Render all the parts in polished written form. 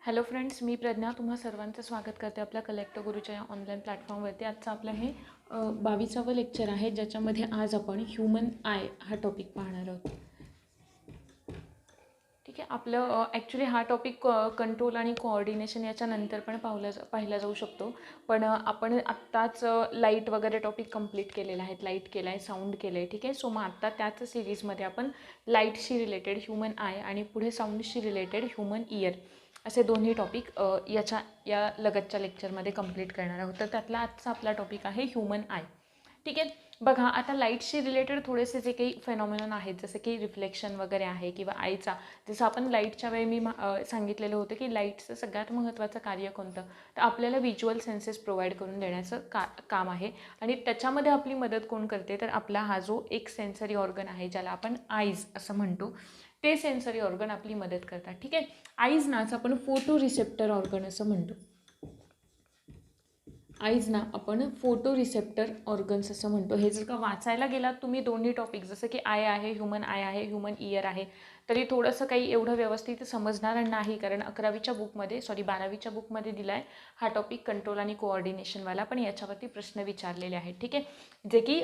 Hello friends, मी प्रज्ञा तुम्हा सर्वांचं स्वागत करते आपल्या कलेक्ट गुरुच्या या ऑनलाईन प्लॅटफॉर्मवरती. आजचं आपलं हे 22वां लेक्चर आहे, ज्याच्यामध्ये आज आपण ह्युमन आय हा टॉपिक पाहणार आहोत. ठीक आहे. आपलं ॲक्च्युली हा टॉपिक कंट्रोल आणि कोऑर्डिनेशन याच्यानंतर पण पाहिला जाऊ शकतो. पण आपण आत्ताच लाईट वगैरे टॉपिक कंप्लीट केलेला आहे, लाईट केला आहे, साऊंड केलं आहे. ठीक आहे. सो मग आत्ता त्याच सिरीजमध्ये आपण लाईटशी रिलेटेड ह्युमन आय आणि पुढे साऊंडशी रिलेटेड ह्युमन इयर असे दोन्ही टॉपिक या लगतच्या लेक्चरमध्ये कंप्लीट करणार आहोत. तर त्यातला आजचा आपला टॉपिक आहे ह्युमन आय. ठीक आहे. बघा, आता लाईटशी रिलेटेड थोडेसे जे काही फेनॉमिनॉन आहेत, जसे की रिफ्लेक्शन वगैरे आहे किंवा आयचा, जसं आपण लाईटच्या वेळी मी सांगितलेलं होतं की लाईटचं सगळ्यात महत्त्वाचं कार्य कोणतं, तर आपल्याला व्हिज्युअल सेन्सेस प्रोव्हाइड करून देण्याचं काम आहे. आणि त्याच्यामध्ये आपली मदत कोण करते, तर आपला हा जो एक सेन्सरी ऑर्गन आहे, ज्याला आपण आईज असं म्हणतो, ते सेन्सरी ऑर्गन आपली मदत करतात. ठीक आहे. आईजनाच आपण फोटो रिसेप्टर ऑर्गन असं म्हणतो. आईजना आपण फोटो रिसेप्टर ऑर्गन्स असं म्हणतो. हे जर का वाचायला गेलात तुम्ही दोन्ही टॉपिक, जसं की आय आहे, ह्युमन आय आहे, ह्युमन इयर आहे, तरी थोडंसं काही एवढं व्यवस्थित समजणार नाही, कारण 12वीच्या बुकमध्ये दिला आहे हा टॉपिक कंट्रोल आणि कोऑर्डिनेशनवाला, पण याच्यावरती प्रश्न विचारलेले आहेत. ठीक आहे. जे की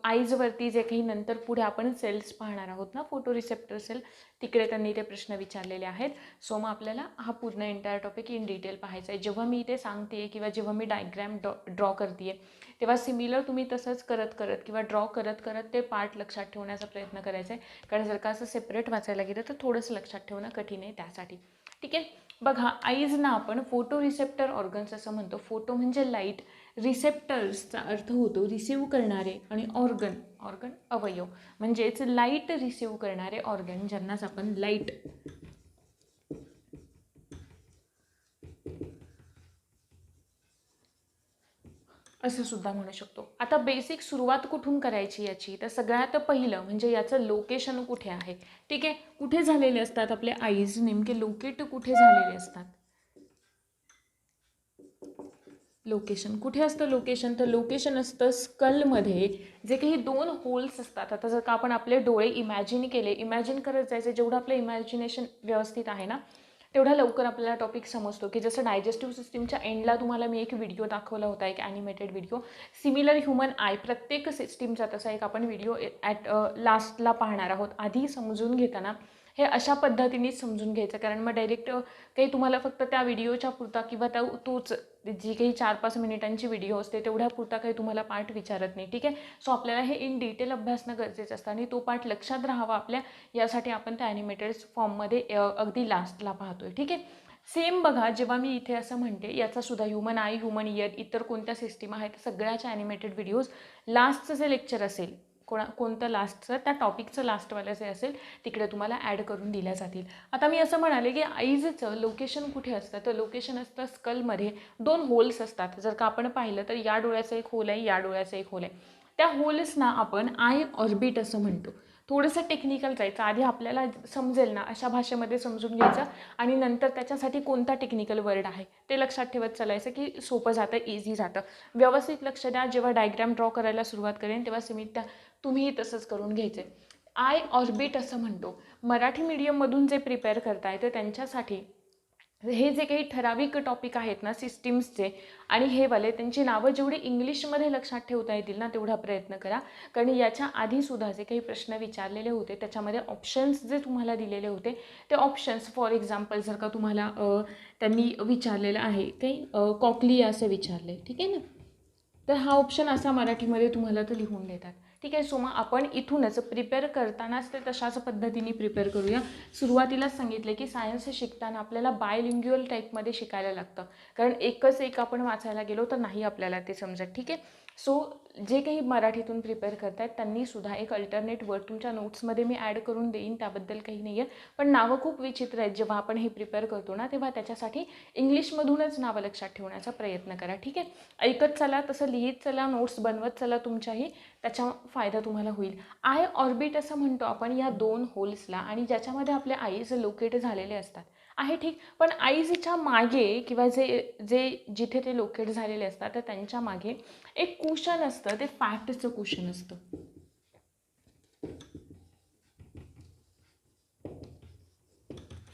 आईजवरती जे काही नंतर पुढे आपण सेल्स पाहणार आहोत ना, फोटो रिसेप्टर सेल, तिकडे त्यांनी ते प्रश्न विचारलेले आहेत. सो मग आपल्याला हा पूर्ण एंटायर टॉपिक इन डिटेल पाहायचा आहे. जेव्हा मी इथे सांगते किंवा जेव्हा मी डायग्रॅम ड्रॉ करते तेव्हा सिमिलर तुम्ही तसंच करत किंवा ड्रॉ करत ते पार्ट लक्षात ठेवण्याचा प्रयत्न करायचा आहे, कारण जर का असं सेपरेट वाचायला गेलं तर थोडंसं लक्षात ठेवणं कठीण आहे त्यासाठी. ठीक आहे. बघा, आईजना आपण फोटो रिसेप्टर ऑर्गन्स असं म्हणतो. फोटो म्हणजे लाईट, रिसेप्टर्सचा अर्थ होतो रिसिव्ह करणारे, आणि ऑर्गन अवयव, म्हणजेच लाईट रिसिव्ह करणारे ऑर्गन, ज्यांनाच आपण लाईट असं सुद्धा म्हणू शकतो. आता बेसिक सुरुवात कुठून करायची याची, तर सगळ्यात पहिलं म्हणजे याचं लोकेशन कुठे आहे. ठीक आहे. कुठे झालेले असतात आपले आईज, नेमके लोकेट कुठे झालेले असतात. लोकेशन कुठे असतं. लोकेशन तर लोकेशन असतं स्कलमध्ये, जे काही 2 होल्स असतात. आता जर का आपण आपले डोळे इमॅजिन करत जायचे, जेवढं आपलं इमॅजिनेशन व्यवस्थित आहे ना, तेवढा लवकर आपल्याला टॉपिक समजतो. की जसं डायजेस्टिव्ह सिस्टीमच्या एंडला तुम्हाला मी एक व्हिडिओ दाखवला होता, एक animated video, similar human I प्रत्येक सिस्टीमचा तसा एक आपण व्हिडिओ लास्टला पाहणार आहोत. आधी समजून घेताना हे अशा पद्धतीनेच समजून घ्यायचं, कारण मग डायरेक्ट काही तुम्हाला फक्त त्या व्हिडिओच्या पुरता किंवा तोच जी काही 4-5 मिनिटांची व्हिडिओ असते तेवढ्या पुरता काही तुम्हाला पार्ट विचारत नाही. ठीक आहे. सो आपल्याला हे इन डिटेल अभ्यासणं गरजेचं असतं, आणि तो पार्ट लक्षात राहावा आपल्या, यासाठी आपण त्या ॲनिमेटेड फॉर्ममध्ये अगदी लास्टला पाहतोय. ठीक आहे. सेम बघा, जेव्हा मी इथे असं म्हणते, याचा सुद्धा ह्युमन आय, ह्युमन इयर, इतर कोणत्या सिस्टीम आहेत सगळ्याच्या ॲनिमेटेड व्हिडिओज लास्टचं जे लेक्चर असेल, कोणतं लास्टचं, त्या टॉपिकचं लास्टवालं जे असेल तिकडे तुम्हाला ॲड करून दिल्या जातील. आता मी असं म्हणाले की आईजचं लोकेशन कुठे असतं, तर लोकेशन असतं स्कलमध्ये. 2 होल्स असतात. जर का आपण पाहिलं तर या डोळ्याचं एक होल आहे, या डोळ्याचं एक होल आहे. त्या होल्सना आपण आय ऑर्बिट असं म्हणतो. थोडंसं टेक्निकल जायचं, आधी आपल्याला समजेल ना अशा भाषेमध्ये समजून घ्यायचं, आणि नंतर त्याच्यासाठी कोणता टेक्निकल वर्ड आहे ते लक्षात ठेवत चालायचं, की सोपं जातं, इझी जातं. व्यवस्थित लक्ष द्या. जेव्हा डायग्राम ड्रॉ करायला सुरुवात करेन तेव्हा तुम्हीही तसंच करून घ्यायचं आहे. आय ऑर्बिट असं म्हणतो. मराठी मीडियममधून जे प्रिपेअर करताय तर त्यांच्यासाठी हे जे काही ठराविक टॉपिक आहेत ना सिस्टीम्सचे, आणि हे वाले, त्यांची नावं जेवढी इंग्लिशमध्ये लक्षात ठेवता येतील ना तेवढा प्रयत्न करा, कारण याच्या आधीसुद्धा जे काही प्रश्न विचारलेले होते त्याच्यामध्ये ऑप्शन्स जे तुम्हाला दिलेले होते ते ऑप्शन्स, फॉर एक्झाम्पल जर का तुम्हाला त्यांनी विचारलेलं आहे काही कॉक्लिया असं विचारलं आहे. ठीक आहे ना, तर हा ऑप्शन असा मराठीमध्ये तुम्हाला तो लिहून देतात. ठीक आहे. सो मग आपण इथूनच प्रिपेअर करतानाच ते तशाच पद्धतीने प्रिपेअर करूया. सुरुवातीलाच सांगितले की सायन्स शिकताना आपल्याला बायलिंग्युअल टाईपमध्ये शिकायला लागतं, कारण एकच एक आपण वाचायला गेलो तर नाही आपल्याला ते समजत. ठीक आहे. सो जे काही मराठीतून प्रिपेअर करतायत त्यांनीसुद्धा एक अल्टरनेट वर्ड तुमच्या नोट्समध्ये मी ॲड करून देईन, त्याबद्दल काही नाही आहे. पण नावं खूप विचित्र आहेत जेव्हा आपण हे प्रिपेअर करतो ना, तेव्हा त्याच्यासाठी इंग्लिशमधूनच नावं लक्षात ठेवण्याचा प्रयत्न करा. ठीक आहे. ऐकत चला, तसं लिहित चला, नोट्स बनवत चला तुमच्याही, त्याचा फायदा तुम्हाला होईल. आय ऑर्बिट असं म्हणतो आपण या 2 होल्सला, आणि ज्याच्यामध्ये आपले आईज लोकेट झालेले असतात आहे. ठीक. पण आईजच्या मागे किंवा जिथे ते लोकेट झालेले असतात तर त्यांच्या मागे एक कुशन असतं, ते फॅटचं कुशन असतं.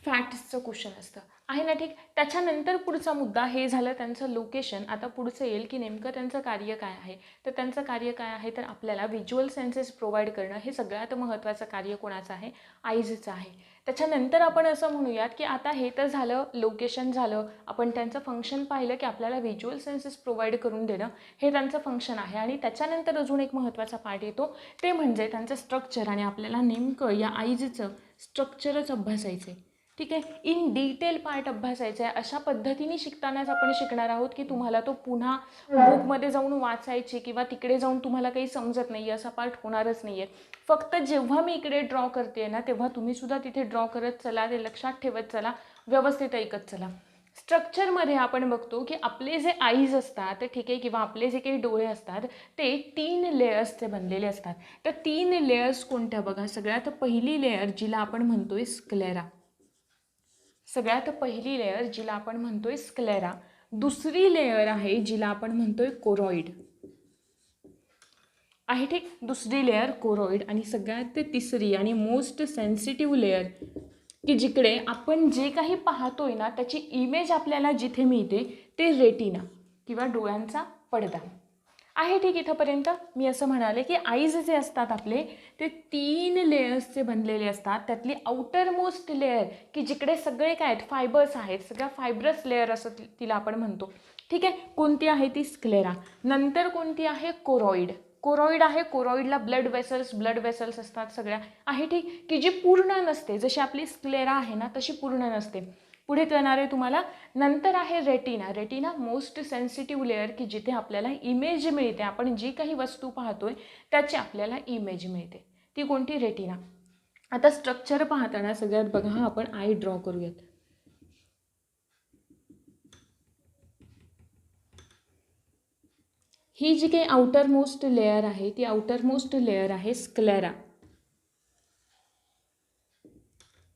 फॅट्सचं कुशन असतं. आहे ना, ठीक. त्याच्यानंतर पुढचा मुद्दा हे झालं त्यांचं लोकेशन. आता पुढचं येईल की नेमकं त्यांचं कार्य काय आहे. तर त्यांचं कार्य काय आहे, तर आपल्याला व्हिज्युअल सेन्सेस प्रोव्हाइड करणं हे सगळ्यात महत्त्वाचं कार्य कोणाचं आहे, आईजचं आहे. त्याच्यानंतर आपण असं म्हणूयात की आता हे तर झालं, लोकेशन झालं, आपण त्यांचं फंक्शन पाहिलं की आपल्याला व्हिज्युअल सेन्सेस प्रोव्हाइड करून देणं हे त्यांचं फंक्शन आहे. आणि त्याच्यानंतर अजून एक महत्त्वाचा पार्ट येतो, ते म्हणजे त्यांचं स्ट्रक्चर. आणि आपल्याला नेमकं या आईजचं स्ट्रक्चरच अभ्यासायचं आहे. ठीक आहे, इन डिटेल पार्ट अभ्यासायचा आहे. अशा पद्धतीने शिकतानाच आपण शिकणार आहोत की तुम्हाला तो पुन्हा बुकमध्ये जाऊन वाचायची किंवा तिकडे जाऊन तुम्हाला काही समजत नाही असा पार्ट होणारच नाही आहे. फक्त जेव्हा मी इकडे ड्रॉ करते ना, तेव्हा तुम्हीसुद्धा तिथे ड्रॉ करत चला, ते लक्षात ठेवत चला, व्यवस्थित ऐकत चला. स्ट्रक्चरमध्ये आपण बघतो की आपले जे आईज असतात, ठीक आहे, किंवा आपले जे काही डोळे असतात ते 3 लेयर्सचे बनलेले असतात. तर 3 लेयर्स कोणत्या बघा. सगळ्यात पहिली लेयर जिला आपण म्हणतोय स्क्लेरा. सगळ्यात पहिली लेयर जिला आपण म्हणतोय स्क्लेरा. दुसरी लेयर आहे जिला आपण म्हणतोय कोरॉइड आहे, ठीक. दुसरी लेयर कोरॉइड. आणि सगळ्यात तिसरी आणि मोस्ट सेन्सिटिव्ह लेयर की जिकडे आपण जे काही पाहतोय ना त्याची इमेज आपल्याला जिथे मिळते ते रेटिना किंवा डोळ्यांचा पडदा आहे, ठीक. इथंपर्यंत मी असं म्हणाले की आईज जे असतात आपले ते 3 लेयर्सचे बनलेले असतात. त्यातली आउटर मोस्ट लेयर की जिकडे सगळे काय आहेत, फायबर्स आहेत, सगळ्या फायब्रस लेयर असं तिला आपण म्हणतो, ठीक आहे. कोणती आहे ती स्क्लेरा. नंतर कोणती आहे कोरॉइड. कोरॉइड आहे, कोरॉइडला ब्लड वेसल्स असतात सगळ्या आहे, ठीक, की जी पूर्ण नसते. जशी आपली स्क्लेरा आहे ना तशी पूर्ण नसते. पुढे कळणार आहे तुम्हाला. नंतर आहे retina. Retina most sensitive layer की जिथे आपल्याला इमेज मिळते. आपण जी काही वस्तू पाहतोय त्याची आपल्याला इमेज मिळते, ती कोणती, रेटिना. आता स्ट्रक्चर पाहताना सगळ्यात बघा आपण आय ड्रॉ करूयात. ही जी काही आउटर मोस्ट लेअर आहे ती आउटर मोस्ट लेअर आहे स्क्लेरा.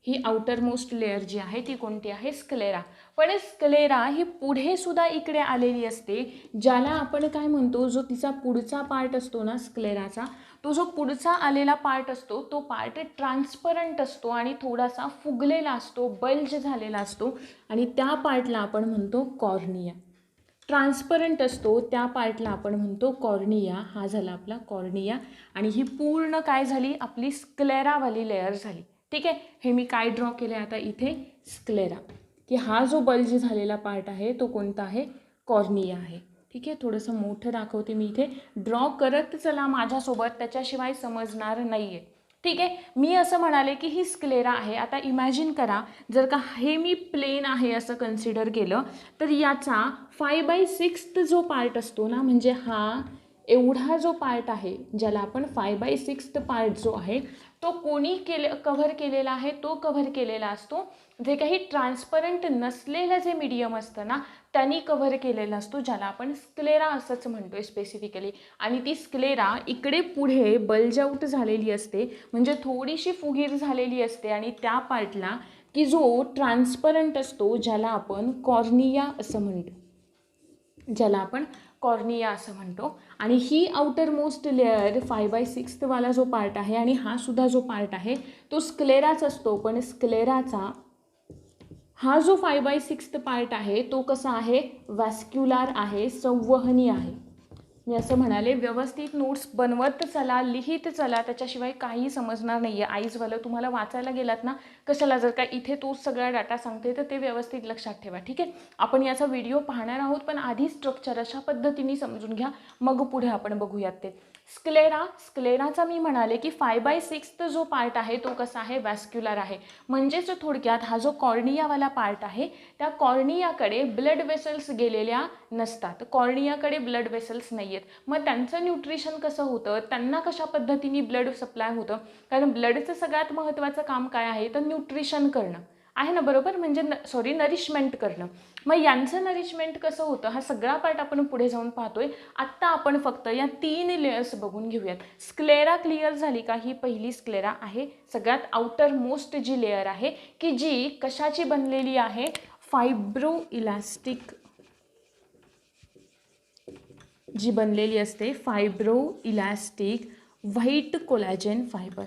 ही आउटर मोस्ट लेअर जी आहे ती कोणती आहे, स्क्लेरा. पण स्क्लेरा ही पुढे सुद्धा इकडे आलेली असते, ज्याला आपण काय म्हणतो, जो तिचा पुढचा पार्ट असतो ना स्क्लेराचा, तो जो पुढचा आलेला पार्ट असतो तो पार्ट ट्रान्सपरंट असतो आणि थोडासा फुगलेला असतो, बल्ज झालेला असतो. आणि त्या पार्टला आपण म्हणतो कॉर्निया. ट्रान्सपरंट असतो त्या पार्टला आपण म्हणतो कॉर्निया. हा झाला आपला कॉर्निया. आणि ही पूर्ण काय झाली, आपली स्क्लेरावाली लेअर झाली, ठीक आहे. हे मी काय ड्रॉ केलं आता इथे, स्क्लेरा, की हा जो बल्ज झालेला पार्ट आहे तो कोणता आहे, कॉर्निया आहे, ठीक आहे. थोडंसं मोठं दाखवते मी इथे. ड्रॉ करत चला माझ्यासोबत, त्याच्याशिवाय समजणार नाही आहे, ठीक आहे. मी असं म्हणाले की ही स्क्लेरा आहे. आता इमॅजिन करा, जर का हे मी प्लेन आहे असं कन्सिडर केलं तर याचा 5/6 जो पार्ट असतो ना, म्हणजे हा एवढा जो पार्ट आहे ज्याला आपण 5/6 पार्ट जो आहे तो कोणी कव्हर केलेला आहे, तो कव्हर केलेला असतो जे काही ट्रान्सपरंट नसलेलं जे मीडियम असतं ना त्यांनी कव्हर केलेला असतो, ज्याला आपण स्क्लेरा असंच म्हणतोय स्पेसिफिकली. आणि ती स्क्लेरा इकडे पुढे बल्ज आउट झालेली असते, म्हणजे थोडीशी फुगीर झालेली असते. आणि त्या पार्टला की जो ट्रान्सपरंट असतो ज्याला आपण कॉर्निया असं म्हणतो, आणि ही आउटर मोस्ट लेअर 5/6 वाला जो पार्ट आहे आणि हा सुद्धा जो पार्ट आहे तो स्क्लेराच असतो. पण स्क्लेराचा हा जो 5/6 पार्ट आहे तो कसा आहे, वॅस्क्युलार आहे, संवहनी आहे. मी असं म्हणाले, व्यवस्थित नोट्स बनवत चला, लिहित चला, त्याच्याशिवाय काही समजणार नाही आहे. आईजवालं तुम्हाला वाचायला गेलात ना कशाला, जर का इथे तोच सगळा डाटा सांगते तर ते व्यवस्थित लक्षात ठेवा, ठीक आहे. आपण याचा व्हिडिओ पाहणार आहोत, पण आधी स्ट्रक्चर अशा पद्धतीने समजून घ्या, मग पुढे आपण बघूयात ते. स्क्लेराचा मी म्हणाले की 5/6 जो पार्ट आहे तो कसा आहे, वॅस्क्युलर आहे. म्हणजेच थोडक्यात हा जो कॉर्नियावाला पार्ट आहे त्या कॉर्नियाकडे ब्लड वेसल्स गेलेल्या नसतात, कॉर्नियाकडे ब्लड वेसल्स नाही आहेत. मग त्यांचं न्यूट्रिशन कसं होतं, त्यांना कशा पद्धतीने ब्लड सप्लाय होतं, कारण ब्लडचं सगळ्यात महत्त्वाचं काम काय आहे तर न्यूट्रिशन करणं आहे ना, बरोबर, म्हणजे नरिशमेंट करणं. मग यांचं नरिशमेंट कसं होतं हा सगळा पार्ट आपण पुढे जाऊन पाहतोय. आत्ता आपण फक्त या 3 लेयर्स बघून घेऊयात. स्क्लेरा क्लिअर झाली का, ही पहिली स्क्लेरा आहे, सगळ्यात आउटर मोस्ट जी लेअर आहे की जी कशाची बनलेली आहे, फायब्रो इलास्टिक जी बनलेली असते, फायब्रो इलास्टिक व्हाईट कोलॅजेन फायबर.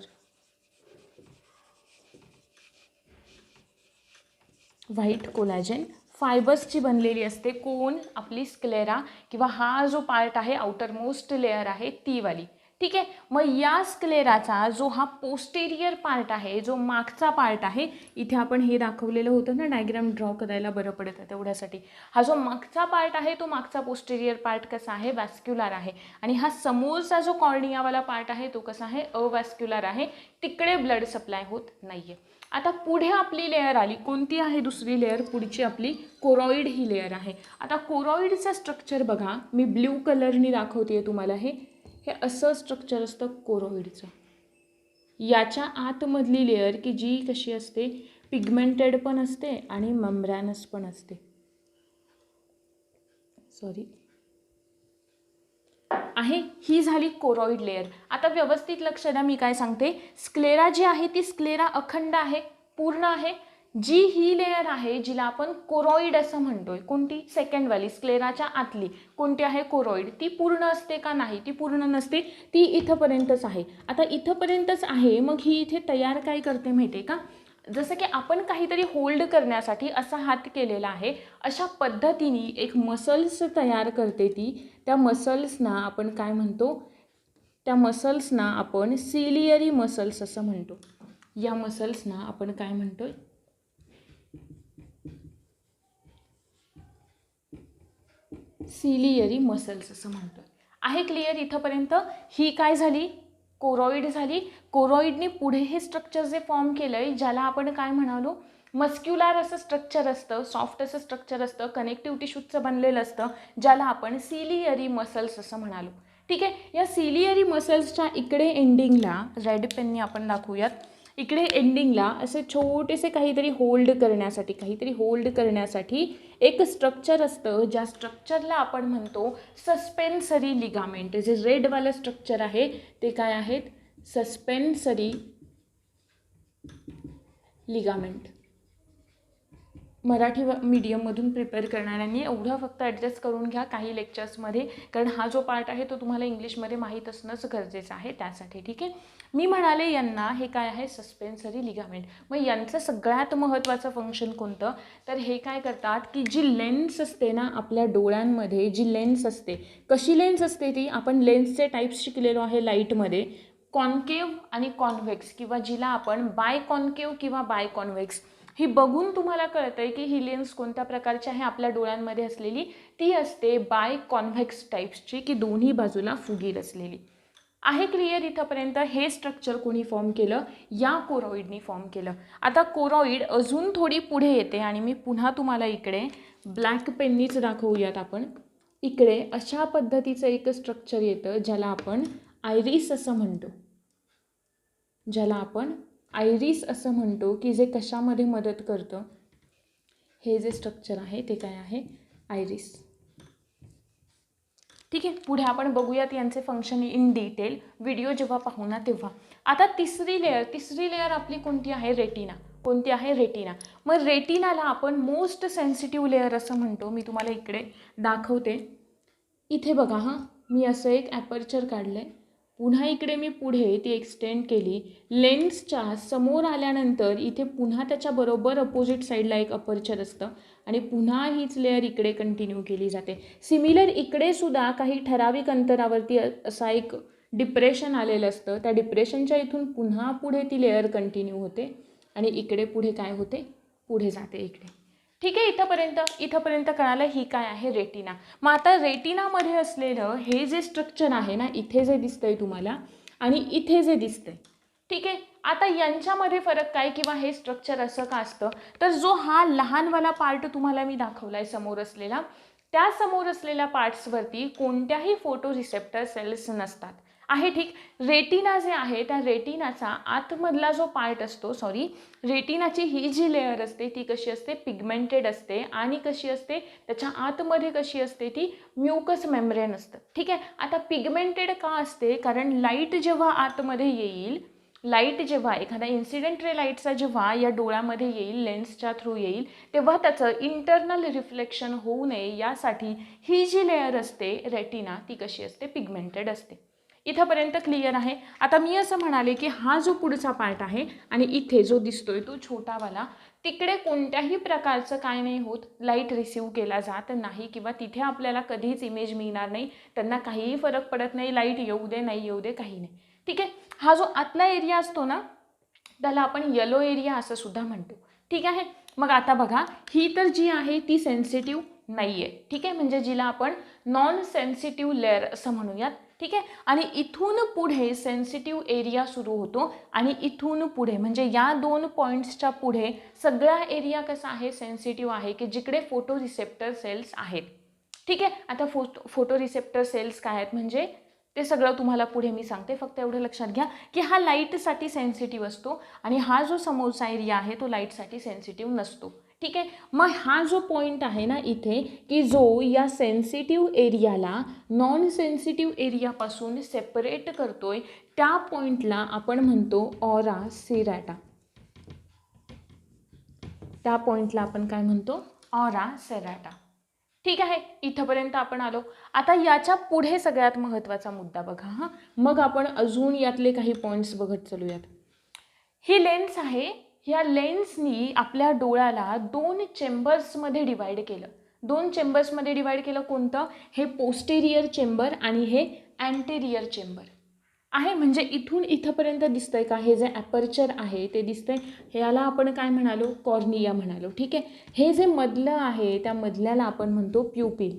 व्हाईट कोलॅजेन फायबर्सची बनलेली असते. कोण? आपली स्क्लेरा किंवा हा जो पार्ट आहे आउटरमोस्ट लेअर आहे ती वाली. ठीक आहे. मग या स्क्लेराचा जो हा पोस्टेरियर पार्ट आहे, जो मागचा पार्ट आहे, इथे आपण हे दाखवलेलं होतं ना डायग्राम ड्रॉ करायला बरं पडतं तेवढ्यासाठी. हा जो मागचा पार्ट आहे तो मागचा पोस्टेरियर पार्ट कसा आहे? वॅस्क्युलर आहे. आणि हा समोरचा जो कॉर्नियावाला पार्ट आहे तो कसा आहे? अवॅस्क्युलर आहे. तिकडे ब्लड सप्लाय होत नाहीये. आता पुढे आपली लेअर आली. कोणती आहे दुसरी लेअर? पुढची आपली कोरॉइड ही लेअर आहे. आता कोरॉइडचं स्ट्रक्चर बघा, मी ब्ल्यू कलरनी दाखवते तुम्हाला. हे असं स्ट्रक्चर असतं कोरॉइडचं. याच्या आतमधली लेअर की जी कशी असते? पिगमेंटेड पण असते आणि मेम्ब्रेनस पण असते. सॉरी आहे, ही झाली कोरॉइड लेअर. आता व्यवस्थित लक्ष द्या मी काय सांगते. स्क्लेरा जी आहे ती स्क्लेरा अखंड आहे, पूर्ण आहे. जी ही लेअर आहे जिला आपण कोरॉइड असं म्हणतोय, कोणती? सेकंडवाली, स्क्लेराच्या आतली कोणती आहे? कोरॉइड. ती पूर्ण असते का? नाही, ती पूर्ण नसते. ती इथंपर्यंतच आहे. आता इथंपर्यंतच आहे, मग ही इथे तयार काय करते माहिती आहे का? जसं की आपण काहीतरी होल्ड करण्यासाठी असा हात केलेला आहे, अशा पद्धतीने एक मसल्स तयार करते ती. त्या मसल्सना आपण काय म्हणतो? त्या मसल्सना आपण सिलियरी मसल्स असं म्हणतो. या मसल्सना आपण काय म्हणतोय? सिलियरी मसल्स असं म्हणतोय. आहे क्लिअर इथंपर्यंत? ही काय झाली? कोरॉइड झाली. कोरॉइडने पुढे हे स्ट्रक्चर जे फॉर्म केलं आहे ज्याला आपण काय म्हणालो? मस्क्युलर असं स्ट्रक्चर असतं, सॉफ्ट असं स्ट्रक्चर असतं, कनेक्टिव्ह टिश्यूचं बनलेलं असतं, ज्याला आपण सिलियरी मसल्स असं म्हणालो. ठीक आहे. या सिलियरी मसल्सच्या इकडे एंडिंगला रेड पेनने आपण दाखवूयात. इकडे एंडिंगला असे छोटेसे काहीतरी होल्ड करण्यासाठी एक स्ट्रक्चर असतं, ज्या स्ट्रक्चरला आपण म्हणतो सस्पेन्सरी लिगामेंट. जे रेडवालं स्ट्रक्चर आहे ते काय आहेत? सस्पेन्सरी लिगामेंट. मराठी मीडियममधून प्रिपेअर करणाऱ्यांनी एवढं फक्त ॲडजस्ट करून घ्या काही लेक्चर्समध्ये, कारण हा जो पार्ट आहे तो तुम्हाला इंग्लिशमध्ये माहीत असणंच गरजेचं आहे त्यासाठी. ठीक आहे. मी म्हणाले यांना हे काय आहे? सस्पेन्सरी लिगामेंट. मग यांचं सगळ्यात महत्त्वाचं फंक्शन कोणतं? तर हे काय करतात की जी लेन्स असते ना आपल्या डोळ्यांमध्ये, जी लेन्स असते, कशी लेन्स असते ती? आपण लेन्सचे टाईप्स शिकलेलो आहे लाईटमध्ये. कॉन्केव्ह आणि कॉन्व्हेक्स, किंवा जिला आपण बाय कॉन्केव्ह किंवा बाय कॉन्व्हेक्स. ही बघून तुम्हाला कळतंय की ही लेन्स कोणत्या प्रकारची आहे आपल्या डोळ्यांमध्ये असलेली? ती असते बाय कॉन्व्हेक्स टाईप्सची, की दोन्ही बाजूला फुगीर असलेली. आहे क्लिअर इथंपर्यंत? हे स्ट्रक्चर कोणी फॉर्म केलं? या कोरॉइडनी फॉर्म केलं. आता कोरॉइड अजून थोडी पुढे येते आणि मी पुन्हा तुम्हाला इकडे ब्लॅक पेननीच दाखवूयात आपण. इकडे अशा पद्धतीचं एक स्ट्रक्चर येतं ज्याला आपण आयरिस असं म्हणतो. आयरिस असं म्हणतो, की जे कशामध्ये मदत करतं? हे जे स्ट्रक्चर आहे ते काय आहे? आयरिस. ठीक आहे. पुढे आपण बघूयात यांचे फंक्शन इन डिटेल, व्हिडिओ जेव्हा पाहू ना तेव्हा. आता तिसरी लेअर आपली कोणती आहे? रेटिना. कोणती आहे? रेटिना. मग रेटिनाला आपण मोस्ट सेन्सिटिव्ह लेअर असं म्हणतो. मी तुम्हाला इकडे दाखवते. इथे बघा हां, मी असं एक ॲपर्चर काढलं आहे. पुन्हा इकडे मी पुढे ती एक्सटेंड केली. लेन्सच्या समोर आल्यानंतर इथे पुन्हा त्याच्या बरोबर अपोजिट साईडला एक अपर्चर असतं आणि पुन्हा हीच लेअर इकडे कंटिन्यू केली जाते. सिमिलर इकडे सुद्धा काही ठराविक अंतरावरती असा एक डिप्रेशन आलेलं असतं. त्या डिप्रेशनच्या इथून पुन्हा पुढे ती लेअर कंटिन्यू होते आणि इकडे पुढे काय होते? पुढे जाते इकडे. ठीक आहे. इथंपर्यंत कळालं ही काय आहे? रेटिना. मग आता रेटिनामध्ये असलेलं हे जे स्ट्रक्चर आहे ना, इथे जे दिसतंय तुम्हाला आणि इथे जे दिसतंय, ठीक आहे. आता यांच्यामध्ये फरक काय, किंवा हे स्ट्रक्चर असं का असतं? तर जो हा लहानवाला पार्ट तुम्हाला मी दाखवलाय समोर असलेला, त्या समोर असलेल्या पार्ट्सवरती कोणत्याही फोटो रिसेप्टर सेल्स नसतात. आहे ठीक. रेटिना जे आहे त्या रेटिनाचा आतमधला जो पार्ट असतो, रेटिनाची ही जी लेअर असते ती कशी असते? पिगमेंटेड असते. आणि कशी असते? त्याच्या आतमध्ये कशी असते ती? म्युकस मेम्ब्रेन असतं. ठीक आहे. आता पिगमेंटेड का असते? कारण लाईट जेव्हा आतमध्ये येईल, जेव्हा एखादा इन्सिडेंट रे लाईटचा जेव्हा या डोळ्यामध्ये येईल, लेन्सच्या थ्रू येईल, तेव्हा त्याचं इंटरनल रिफ्लेक्शन होऊ नये यासाठी ही जी लेअर असते रेटिना ती कशी असते? पिगमेंटेड असते. इथंपर्यंत क्लिअर आहे? आता मी असं म्हणाले की हा जो पुढचा पार्ट आहे आणि इथे जो दिसतोय तो छोटावाला, तिकडे कोणत्याही प्रकारचं काय नाही होत, लाईट रिसीव्ह केला जात नाही किंवा तिथे आपल्याला कधीच इमेज मिळणार नाही. त्यांना काहीही फरक पडत नाही, लाईट येऊ दे नाही येऊ दे काही नाही. ठीक आहे. हा जो आतला एरिया असतो ना त्याला आपण येलो एरिया असं सुद्धा म्हणतो. ठीक आहे. मग आता बघा, ही तर जी आहे ती सेन्सिटिव्ह नाही आहे. ठीक आहे, म्हणजे जिला आपण नॉन सेन्सिटिव्ह लेअर असं म्हणूयात. ठीक आहे. आणि इथून पुढे सेन्सिटिव्ह एरिया सुरू होतो आणि इथून पुढे म्हणजे या 2 पॉईंट्सच्या पुढे सगळा एरिया कसा आहे, सेन्सिटिव्ह आहे, की जिकडे फोटो रिसेप्टर सेल्स आहेत. ठीक आहे. आता फोटो रिसेप्टर सेल्स काय आहेत म्हणजे ते सगळं तुम्हाला पुढे मी सांगते. फक्त एवढं लक्षात घ्या की हा लाईटसाठी सेन्सिटिव्ह असतो आणि हा जो समोरचा एरिया आहे तो लाईटसाठी सेन्सिटिव्ह नसतो. ठीक आहे. मग हा जो पॉईंट आहे ना इथे, की जो या सेन्सिटिव्ह एरियाला नॉन सेन्सिटिव्ह एरियापासून सेपरेट करतोय, त्या पॉईंटला आपण म्हणतो ऑरा सेराटा. त्या पॉईंटला आपण काय म्हणतो, ऑरा सेराटा. ठीक आहे. इथपर्यंत आपण आलो. आता याच्या पुढे सगळ्यात महत्त्वाचा मुद्दा बघा हां. मग आपण अजून यातले काही पॉईंट्स बघत चालूयात. ही लेन्स आहे, ह्या लेन्सनी आपल्या डोळ्याला 2 चेंबर्समध्ये डिवाइड केलं. 2 चेंबर्समध्ये डिवाइड केलं. कोणतं, हे पोस्टेरियर चेंबर आणि हे अँटेरियर चेंबर आहे. म्हणजे इथून इथपर्यंत दिसतंय का, हे जे ॲपर्चर आहे ते दिसतंय, ह्याला आपण काय म्हणालो, कॉर्निया म्हणालो. ठीक आहे. हे जे मधलं आहे त्या मधल्याला आपण म्हणतो प्युपिल.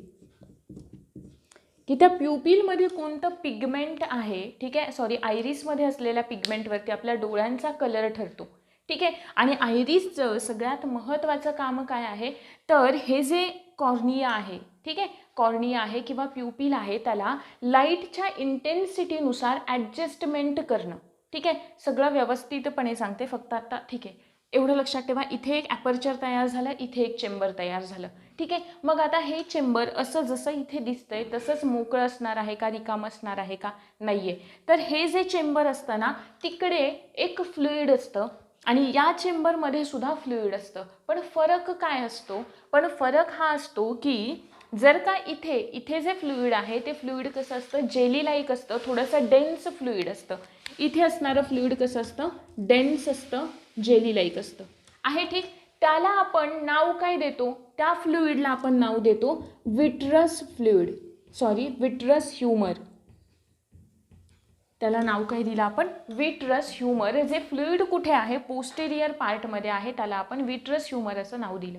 की त्या प्युपिलमध्ये कोणतं पिगमेंट आहे, ठीक आहे, सॉरी आयरिसमध्ये असलेल्या पिगमेंटवरती आपल्या डोळ्यांचा कलर ठरतो. ठीक आहे. आणि आयरिसचं सगळ्यात महत्त्वाचं काम काय आहे, तर हे जे कॉर्निया आहे, ठीक आहे, कॉर्निया आहे किंवा प्युपिल आहे, त्याला लाईटच्या इंटेन्सिटीनुसार ॲडजस्टमेंट करणं. ठीक आहे. सगळं व्यवस्थितपणे सांगते फक्त आता. ठीक आहे. एवढं लक्षात ठेवा, इथे एक ॲपर्चर तयार झालं, इथे एक चेंबर तयार झालं. ठीक आहे. मग आता हे चेंबर असं जसं इथे दिसतंय तसंच मोकळं असणार आहे का, रिकाम असणार आहे का, नाही आहे. तर हे जे चेंबर असतं ना तिकडे एक फ्लुइड असतं आणि या चेंबरमध्ये सुद्धा फ्लुइड असतं. पण फरक काय असतो, पण फरक हा असतो की जर का इथे जे फ्लुइड आहे ते फ्लुइड कसं असतं, जेली लाईक असतं, थोडंसं डेन्स फ्लुइड असतं. इथे असणारं फ्लुइड कसं असतं, डेन्स असतं, जेली लाईक असतं आहे. ठीक. त्याला आपण नाव काय देतो, त्या फ्लुइडला आपण नाव देतो vitreous fluid, sorry vitreous humour. त्याला नाव काय दिलं आपण, विट्रस ह्युमर. जे फ्लुइड कुठे आहे, पोस्टेरियर पार्टमध्ये आहे, त्याला आपण विट्रस ह्युमर असं नाव दिलं.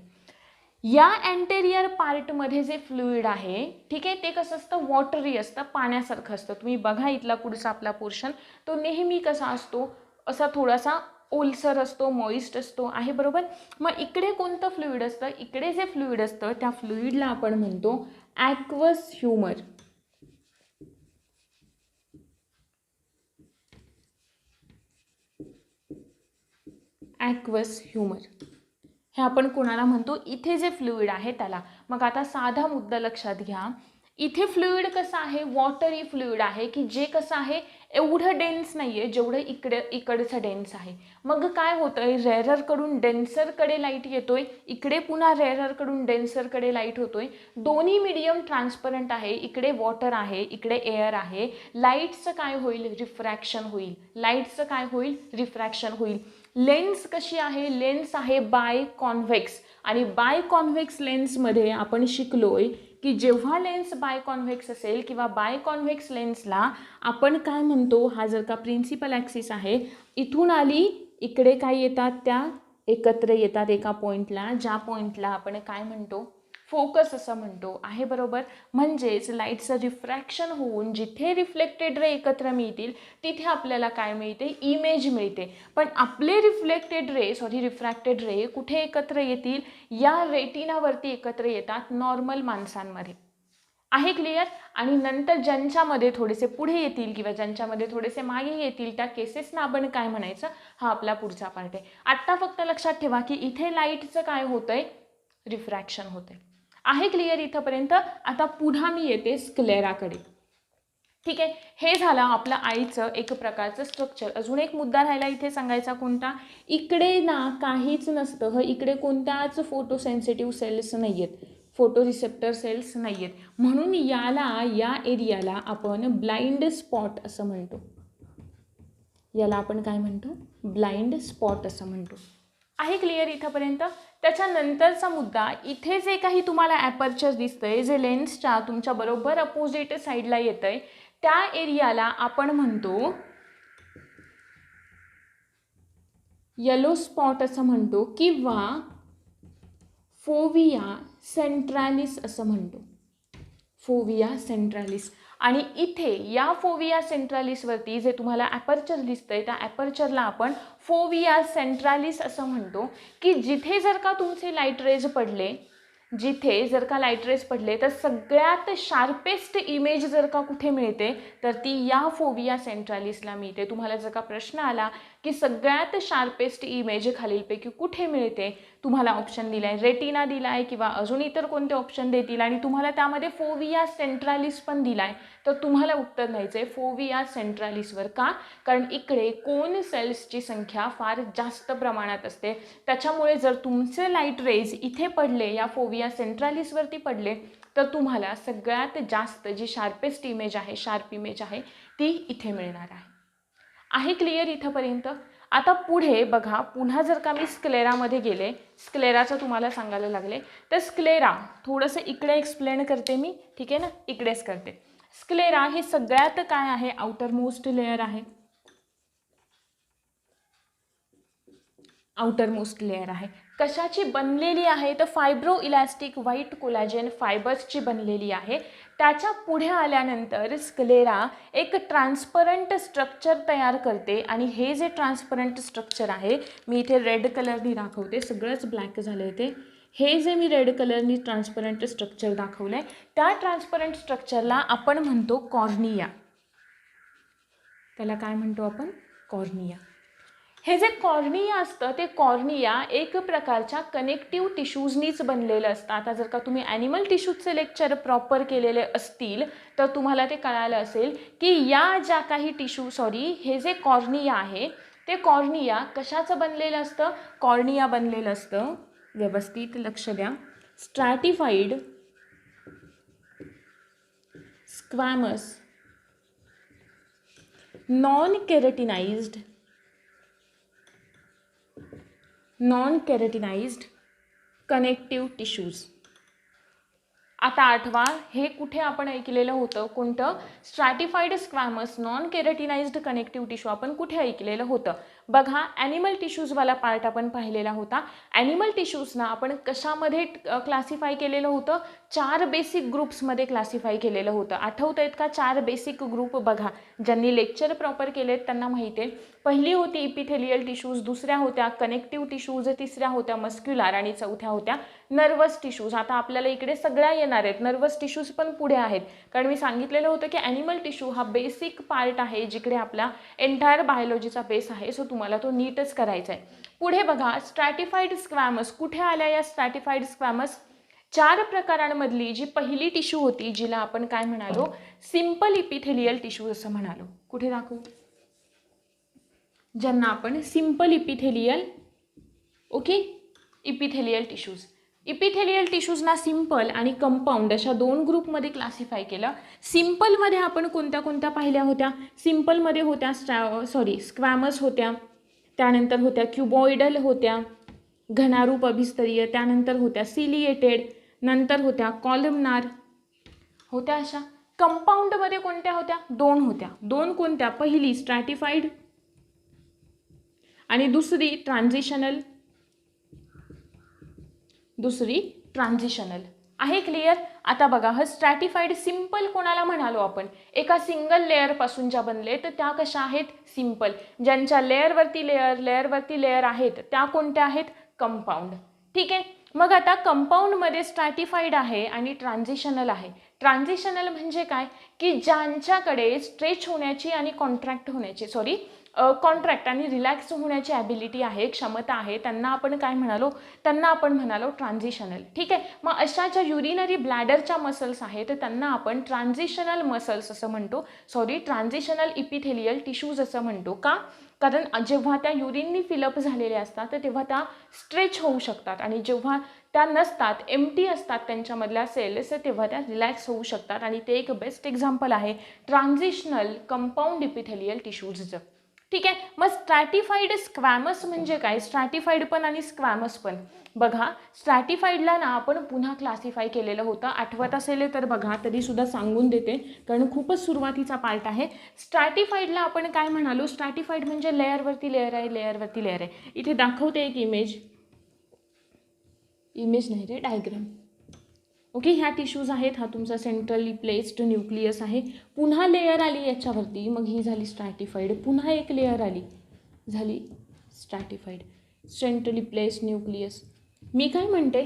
या अँटेरियर पार्टमध्ये जे फ्लुइड आहे, ठीक आहे, ते कसं असतं, वॉटरी असतं, पाण्यासारखं असतं. तुम्ही बघा इथला पुढचा आपला पोर्शन तो नेहमी कसा असतो, असा थोडासा ओलसर असतो, मॉइस्ट असतो आहे, बरोबर. मग इकडे कोणतं फ्लुइड असतं, इकडे जे फ्लुइड असतं त्या फ्लुइडला आपण म्हणतो ॲक्वस ह्युमर. ॲक्वस ह्युमर हे आपण कोणाला म्हणतो, इथे जे फ्लुइड आहे त्याला. मग आता साधा मुद्दा लक्षात घ्या, इथे फ्लुइड कसं आहे, वॉटरी फ्लुइड आहे, की जे कसं आहे एवढं डेन्स नाही आहे जेवढं इकडचं डेन्स आहे. मग काय होतंय, रेअररकडून डेन्सरकडे लाईट येतोय, इकडे पुन्हा रेअररकडून डेन्सरकडे लाईट होतोय. दोन्ही मीडियम ट्रान्सपरंट आहे, इकडे वॉटर आहे, इकडे एअर आहे. लाईटचं काय होईल, रिफ्रॅक्शन होईल. लाईटचं काय होईल, रिफ्रॅक्शन होईल. लेन्स कशी आहे, लेन्स आहे बाय कॉन्व्हेक्स. आणि बाय कॉन्व्हेक्स लेन्समध्ये आपण शिकलोय की जेव्हा लेन्स बाय कॉन्व्हेक्स असेल किंवा बाय कॉन्व्हेक्स लेन्सला आपण काय म्हणतो, हा जर का प्रिन्सिपल ॲक्सिस आहे, इथून आली इकडे काय येतात, त्या एकत्र येतात एका पॉईंटला, ज्या पॉईंटला आपण काय म्हणतो, फोकस असं म्हणतो आहे, बरोबर. म्हणजेच लाईटचं रिफ्रॅक्शन होऊन जिथे रिफ्लेक्टेड रे एकत्र मिळतील तिथे आपल्याला काय मिळते, इमेज मिळते. पण आपले रिफ्रॅक्टेड रे कुठे एकत्र येतील, या रेटिनावरती एकत्र येतात नॉर्मल माणसांमध्ये आहे, क्लिअर. आणि नंतर ज्यांच्यामध्ये थोडेसे पुढे येतील किंवा ज्यांच्यामध्ये थोडेसे मागे येतील त्या केसेसना आपण काय म्हणायचं, हा आपला पुढचा पार्ट आहे. आत्ता फक्त लक्षात ठेवा की इथे लाईटचं काय होतंय, रिफ्रॅक्शन होतंय आहे, क्लिअर इथपर्यंत. आता पुन्हा मी येते स्क्लेराकडे. ठीक आहे. हे झालं आपलं आईचं एक प्रकारचं स्ट्रक्चर. अजून एक मुद्दा राहिला इथे सांगायचा, कोणता, इकडे ना काहीच नसतं, इकडे कोणत्याच फोटोसेन्सिटिव्ह सेल्स नाही आहेत, फोटो रिसेप्टर सेल्स नाही आहेत. म्हणून या एरियाला आपण ब्लाइंड स्पॉट असं म्हणतो. याला आपण काय म्हणतो, ब्लाइंड स्पॉट असं म्हणतो. आहे क्लिअर इथंपर्यंत? त्याच्यानंतरचा मुद्दा, इथे जे काही तुम्हाला ॲपर्चर दिसतंय, जे लेन्सच्या तुमच्या बरोबर अपोजिट साईडला येतंय, त्या एरियाला आपण म्हणतो येलो स्पॉट असं म्हणतो किंवा फोविया सेंट्रॅलिस असं म्हणतो. फोविया सेंट्रॅलिस. आणि इथे या फोविया सेंट्रॅलिसवरती जे तुम्हाला ॲपर्चर दिसतंय, त्या ॲपर्चरला आपण फोविया सेंट्रॅलिस असं म्हणतो, की जिथे जर का तुमचे लाईट रेज पडले, जिथे जर का लाईट रेज पडले, तर सगळ्यात शार्पेस्ट इमेज जर का कुठे मिळते, तर ती या फोविया सेंट्रॅलिसला मिळते. तुम्हाला जर का प्रश्न आला की सगळ्यात शार्पेस्ट इमेज खालीलपैकी कुठे मिळते, तुम्हाला ऑप्शन दिला आहे, रेटिना दिला आहे किंवा अजून इतर कोणते ऑप्शन देतील आणि तुम्हाला त्यामध्ये फोविया सेंट्रॅलिस पण दिला आहे, तर तुम्हाला उत्तर द्यायचं आहे फोविया सेंट्रॅलिसवर. का? कारण इकडे कोन सेल्सची संख्या फार जास्त प्रमाणात असते. त्याच्यामुळे जर तुमचे लाईट रेज इथे पडले, या फोविया सेंट्रॅलिसवरती पडले, तर तुम्हाला सगळ्यात जास्त जी शार्पेस्ट इमेज आहे, शार्प इमेज आहे, ती इथे मिळणार आहे. आहे क्लिअर इथंपर्यंत? आता पुढे बघा, पुन्हा जर का मी स्क्लेरामध्ये गेले, स्क्लेराचं तुम्हाला सांगायला लागले, तर स्क्लेरा थोडंसं इकडे एक्सप्लेन करते मी, ठीक आहे ना, इकडेच करते. स्क्लेरा हे सगळ्यात काय आहे, आउटर मोस्ट लेअर आहे. आउटर मोस्ट लेअर आहे. कशाची बनलेली आहे, तर फायब्रो इलॅस्टिक व्हाईट कोलॅजन फायबर्सची बनलेली आहे. त्याच्या पुढे आल्यानंतर स्क्लेरा एक ट्रान्सपरंट स्ट्रक्चर तयार करते आणि हे जे ट्रान्सपरंट स्ट्रक्चर आहे, मी इथे रेड कलरनी दाखवते, सगळंच ब्लॅक झालं आहे ते. हे जे मी रेड कलरनी ट्रान्सपरंट स्ट्रक्चर दाखवलं आहे, त्या ट्रान्सपरंट स्ट्रक्चरला आपण म्हणतो कॉर्निया. त्याला काय म्हणतो आपण? कॉर्निया. हे जे कॉर्निया असतं, ते कॉर्निया एक प्रकारच्या कनेक्टिव्ह टिश्यूजनीच बनलेलं असतं. आता जर का तुम्ही ॲनिमल टिश्यूजचे लेक्चर प्रॉपर केलेले असतील, तर तुम्हाला ते कळालं असेल की या ज्या काही हे जे कॉर्निया आहे, ते कॉर्निया कशाचं बनलेलं असतं? कॉर्निया बनलेलं असतं, व्यवस्थित लक्ष द्या, stratified squamous non keratinized connective tissues. आता आठवा, हे कुठे आपण ऐकलेलं होतं? कोणतं? Stratified squamous non keratinized connective tissue आपण कुठे ऐकलेलं होतं? बघा, ॲनिमल टिश्यूजवाला पार्ट आपण पाहिलेला होता. ॲनिमल टिश्यूजना आपण कशामध्ये क्लासिफाय केलेलं होतं? 4 बेसिक ग्रुप्समध्ये क्लासिफाय केलेलं होतं. आठवत आहेत का 4 बेसिक ग्रुप? बघा, ज्यांनी लेक्चर प्रॉपर केलेत त्यांना माहिती आहे. पहिली होती इपिथेलियल टिश्यूज, दुसऱ्या होत्या कनेक्टिव्ह टिश्यूज, तिसऱ्या होत्या मस्क्युलर आणि चौथ्या होत्या नर्वस टिश्यूज. आता आपल्याला इकडे सगळ्या येणार आहेत, नर्वस टिश्यूज पण पुढे आहेत, कारण मी सांगितलेलं होतं की ॲनिमल टिश्यू हा बेसिक पार्ट आहे, जिकडे आपला एंटायर बायोलॉजीचा बेस आहे. सो तुम्हाला तो नीटच करायचा आहे. पुढे बघा, स्ट्रॅटिफाईड स्क्वॅमस कुठे आल्या? या स्ट्रॅटिफाईड स्क्वॅमस 4 प्रकारांमधली जी पहिली टिश्यू होती, जिला आपण काय म्हणालो? सिंपल इपिथेलियल टिश्यू असं म्हणालो. कुठे दाखवू? ज्यांना आपण simple epithelial, okay, epithelial tissues. Epithelial टिश्यूजना सिंपल आणि कंपाऊंड अशा 2 ग्रुपमध्ये क्लासिफाय केलं. सिंपलमध्ये आपण कोणत्या कोणत्या पाहिल्या होत्या? सिंपलमध्ये होत्या स्क्वॅमस होत्या, त्यानंतर होत्या क्युबॉइडल होत्या, घनारूप अभिस्तरीय, त्यानंतर होत्या सिलिएटेड, नंतर होत्या कॉलमनार होत्या. अशा कंपाऊंडमध्ये कोणत्या होत्या? 2 होत्या. 2 कोणत्या? पहिली स्ट्रॅटिफाईड आणि दुसरी ट्रान्झिशनल. आहे क्लिअर? आता बघा, हा स्ट्रॅटिफाईड सिंपल कोणाला म्हणालो आपण? एका सिंगल लेअरपासून ज्या बनले, तर त्या कशा आहेत? सिंपल. ज्यांच्या लेअरवरती लेअर आहेत, त्या कोणत्या आहेत? कंपाऊंड. ठीक आहे. मग आता कंपाऊंडमध्ये स्ट्रॅटिफाईड आहे आणि ट्रान्झिशनल आहे. ट्रान्झिशनल म्हणजे काय? की ज्यांच्याकडे स्ट्रेच होण्याची आणि कॉन्ट्रॅक्ट आणि रिलॅक्स होण्याची ॲबिलिटी आहे, क्षमता आहे, त्यांना आपण काय म्हणालो? त्यांना आपण म्हणालो ट्रान्झिशनल. ठीक आहे. मग अशा ज्या युरिनरी ब्लॅडरच्या मसल्स आहेत, त्यांना आपण ट्रान्झिशनल मसल्स असं म्हणतो, ट्रान्झिशनल इपिथेलियल टिश्यूज असं म्हणतो. का? कारण जेव्हा त्या युरिननी फिलअप झालेल्या असतात, तर तेव्हा त्या स्ट्रेच होऊ शकतात आणि जेव्हा त्या नसतात, एम्प्टी असतात त्यांच्यामधल्या सेल्स, तेव्हा त्या रिलॅक्स होऊ शकतात. आणि ते एक बेस्ट एक्झाम्पल आहे ट्रान्झिशनल कंपाऊंड इपिथेलियल टिश्यूजचं. ठीक आहे. मग स्ट्रॅटिफाईड स्क्वॅमस म्हणजे काय? स्ट्रॅटिफाईड पण आणि स्क्वॅमस पण. बघा, स्ट्रॅटिफाईडला ना आपण पुन्हा क्लासिफाय केलेलं होतं, आठवत असेल तर बघा, तरीसुद्धा सांगून देते कारण खूपच सुरुवातीचा पार्ट आहे. स्ट्रॅटिफाईडला आपण काय म्हणालो? स्ट्रॅटिफाईड म्हणजे लेअरवरती लेअर आहे, लेअरवरती लेअर आहे. इथे दाखवते एक इमेज नाही रे, डायग्राम. ओके, ह्या टिश्यूज आहेत, हा तुमचा सेंट्रली प्लेस्ड न्यूक्लियस आहे, पुन्हा लेअर आली याच्यावरती, मग ही झाली स्ट्रॅटिफाईड, पुन्हा एक लेअर आली, झाली स्ट्रॅटिफाईड, सेंट्रली प्लेस्ड न्यूक्लियस. मी काय म्हणते,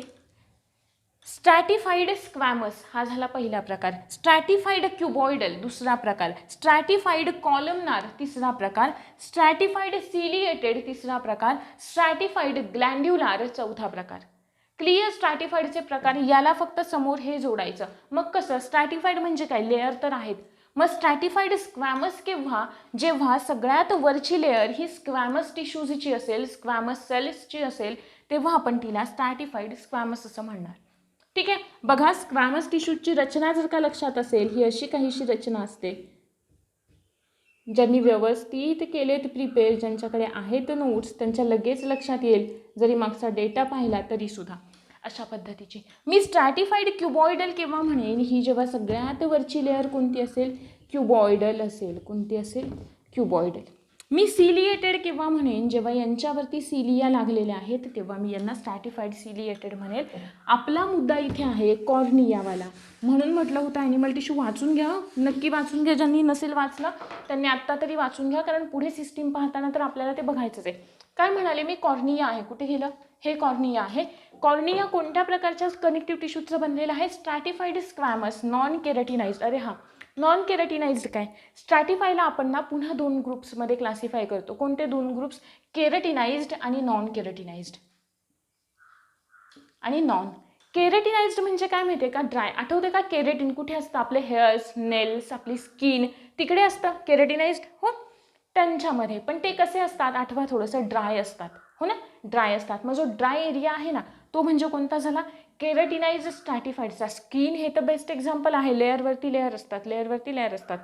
स्ट्रॅटिफाईड स्क्वॅमस हा झाला पहिला प्रकार, स्ट्रॅटिफाईड क्युबॉइडल दुसरा प्रकार, स्ट्रॅटिफाईड कॉलमनार तिसरा प्रकार, स्ट्रॅटिफाईड सिलिएटेड तिसरा प्रकार, स्ट्रॅटिफाईड ग्लँड्युलार चौथा प्रकार. क्लिअर? स्ट्रॅटिफाईडचे प्रकार, याला फक्त समोर हे जोडायचं. मग कसं? स्ट्रॅटिफाईड म्हणजे काय? लेअर तर आहेत. मग स्ट्रॅटिफाईड स्क्वॅमस केव्हा? जेव्हा सगळ्यात वरची लेअर ही स्क्वॅमस टिश्यूजची असेल, स्क्वॅमस सेल्सची असेल, तेव्हा आपण तिला स्ट्रॅटिफाईड स्क्वॅमस असं म्हणणार. ठीक आहे. बघा, स्क्वॅमस टिश्यूची रचना जर का लक्षात असेल, ही अशी काहीशी रचना असते. ज्यांनी व्यवस्थित केलेत प्रिपेअर, ज्यांच्याकडे आहेत नोट्स, त्यांच्या लगेच लक्षात येईल, जरी मागचा डेटा पाहिला तरी सुद्धा. अशा पद्धतीची मी स्ट्रॅटिफाईड क्युबॉइडल केव्हा म्हणेन? ही जेव्हा सगळ्यात वरची लेअर कोणती असेल? क्युबॉइडल असेल. कोणती असेल? क्युबॉइडल. मी सिलिएटेड केव्हा म्हणेन? जेव्हा यांच्यावरती सिलिया लागलेल्या आहेत, तेव्हा मी यांना स्ट्रॅटिफाईड सिलिएटेड म्हणेन. आपला मुद्दा इथे आहे कॉर्नियावाला, म्हणून म्हटलं होतं ॲनिमल टिश्यू वाचून घ्या, नक्की वाचून घ्या. ज्यांनी नसेल वाचलं त्यांनी आत्ता तरी वाचून घ्या, कारण पुढे सिस्टीम पाहताना तर आपल्याला ते बघायचंच आहे. काय म्हणाले मी? कॉर्निया आहे. कुठे गेलं? हे कॉर्निया आहे. कॉर्निया कोणत्या प्रकारच्या कनेक्टिव्ह टिश्यूचं बनलेलं आहे? Stratified squamous, non keratinized. अरे हां, नॉन केराटिनाइज्ड काय? स्ट्रॅटिफायला आपण ना पुन्हा दोन ग्रुप्समध्ये क्लासिफाय करतो. कोणते दोन ग्रुप्स? केराटिनाइज्ड आणि नॉन केराटिनाइज्ड. आणि नॉन केराटिनाइज्ड म्हणजे काय माहिती आहे का? ड्राय. आठवते का? केरेटिन कुठे असतं? आपले हेअर्स, नेल्स, आपली स्किन तिकडे असतं केराटिनाइज्ड. हो, त्यांच्यामध्ये. पण ते कसे असतात? आठवा थोडंसं, ड्राय असतात. हो ना, ड्राय असतात. मग जो ड्राय एरिया आहे ना, तो म्हणजे कोणता झाला? केराटिनाइज्ड स्ट्रॅटिफाईडचा. स्किन हे तर बेस्ट एक्झाम्पल आहे. लेअरवरती लेअर असतात, लेअरवरती लेअर असतात.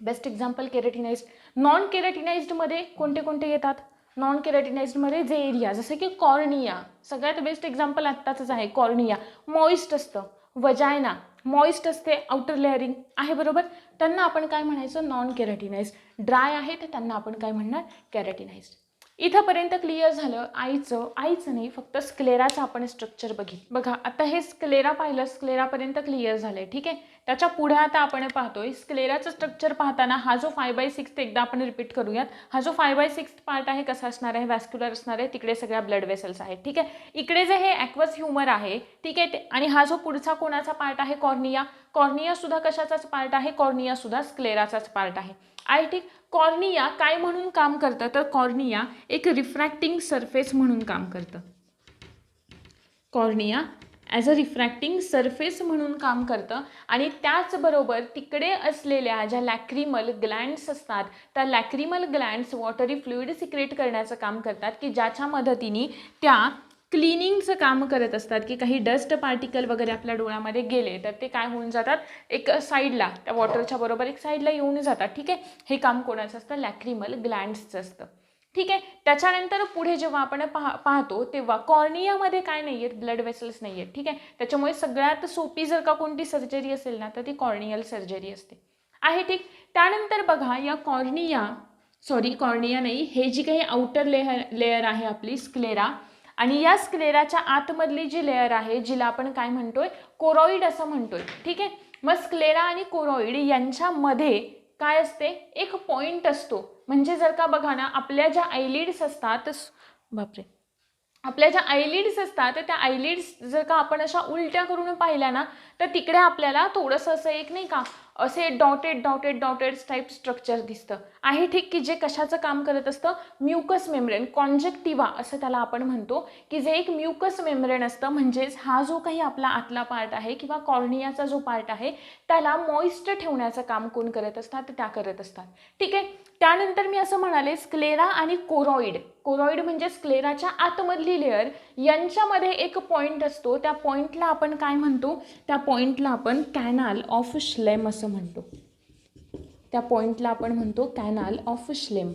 Best example keratinized. नॉन केराटिनाइज्डमध्ये कोणते कोणते येतात? नॉन केराटिनाइज्डमध्ये जे एरिया, जसं की कॉर्निया, सगळ्यात बेस्ट एक्झाम्पल आत्ताच आहे. कॉर्निया मॉइस्ट असतं. वजायना मॉइस्ट असते, आउटर लेअरिंग आहे, बरोबर. त्यांना आपण काय म्हणायचं? Non keratinised. ड्राय आहे तर त्यांना आपण काय म्हणणार? केराटिनाइज्ड. इथंपर्यंत क्लिअर झालं. आईचं नाही, फक्त स्क्लेराचं आपण स्ट्रक्चर बघा. आता हे स्क्लेरा पाहिलं, स्क्लेरापर्यंत क्लिअर झालंय. ठीक आहे. त्याच्या पुढे आता आपण पाहतोय स्क्लेराचं स्ट्रक्चर. पाहताना हा जो 5/6 एकदा आपण रिपीट करूयात. हा जो 5/6 पार्ट आहे कसा असणार आहे? वॅस्क्युलर असणार आहे. तिकडे सगळ्या ब्लड वेसल्स आहेत. ठीक आहे. इकडे जे हे ॲक्वस ह्युमर आहे, ठीक आहे, आणि हा जो पुढचा कोणाचा पार्ट आहे? कॉर्निया. कॉर्निया सुद्धा कशाचाच पार्ट आहे? कॉर्निया सुद्धा स्क्लेराचाच पार्ट आहे. ठीक. कॉर्निया काय म्हणून काम करतं? तर कॉर्निया एक रिफ्रॅक्टिंग सरफेस म्हणून काम करतं. Cornea as a refracting surface म्हणून काम करतं. आणि त्याचबरोबर तिकडे असलेल्या ज्या लॅक्रिमल ग्लँड्स असतात, त्या लॅक्रिमल ग्लँड्स वॉटरी फ्लुइड सिक्रेट करण्याचं काम करतात, की ज्याच्या मदतीने त्या क्लिनिंगचं काम करत असतात, की काही डस्ट पार्टिकल वगैरे आपल्या डोळ्यामध्ये गेले तर ते काय होऊन जातात? एक साईडला, त्या वॉटरच्या बरोबर एक साईडला येऊन जातात. ठीक आहे. हे काम कोणाचं असतं? लॅक्रिमल ग्लँड्सचं असतं. ठीक आहे. त्याच्यानंतर पुढे जेव्हा आपण पाहतो तेव्हा कॉर्नियामध्ये काय नाही आहेत? ब्लड वेसल्स नाही आहेत. ठीक आहे. त्याच्यामुळे सगळ्यात सोपी जर का कोणती सर्जरी असेल ना, तर ती कॉर्नियल सर्जरी असते आहे. ठीक. त्यानंतर बघा, या कॉर्निया नाही, हे जी काही आउटर लेअर आहे आपली स्क्लेरा, आणि या स्क्लेराच्या आतमधली जी लेअर आहे, जिला आपण काय म्हणतोय? कोरॉइड असं म्हणतोय. ठीक आहे. मग स्क्लेरा आणि कोरॉइड यांच्यामध्ये काय असते? एक पॉइंट असतो. म्हणजे जर का बघा ना, आपल्या ज्या आयलिड्स असतात, आपल्या ज्या आयलिड्स असतात, त्या आयलिड्स जर का आपण अशा उलट्या करून पाहिल्या ना, तर तिकडे आपल्याला थोडंसं असं एक नाही का, असे डॉटेड टाईप स्ट्रक्चर दिसतं आहे. ठीक. की जे कशाचं काम करत असतं? म्युकस मेम्ब्रेन, कॉन्जेक्टिव्हा असं त्याला आपण म्हणतो, की जे एक म्युकस मेम्ब्रेन असतं. म्हणजेच हा जो काही आपला आतला पार्ट आहे किंवा कॉर्नियाचा जो पार्ट आहे, त्याला मॉइस्ट ठेवण्याचं काम कोण करत असतात? त्या करत असतात. ठीक आहे. त्यानंतर मी असं म्हणाले, स्क्लेरा आणि कोरॉइड म्हणजे स्क्लेराच्या आतमधली लेअर, यांच्यामध्ये एक पॉइंट असतो. त्या पॉइंटला आपण काय म्हणतो? त्या पॉइंटला आपण कॅनाल ऑफ श्लेम असं म्हणतो. त्या पॉइंटला आपण म्हणतो कॅनाल ऑफ श्लेम.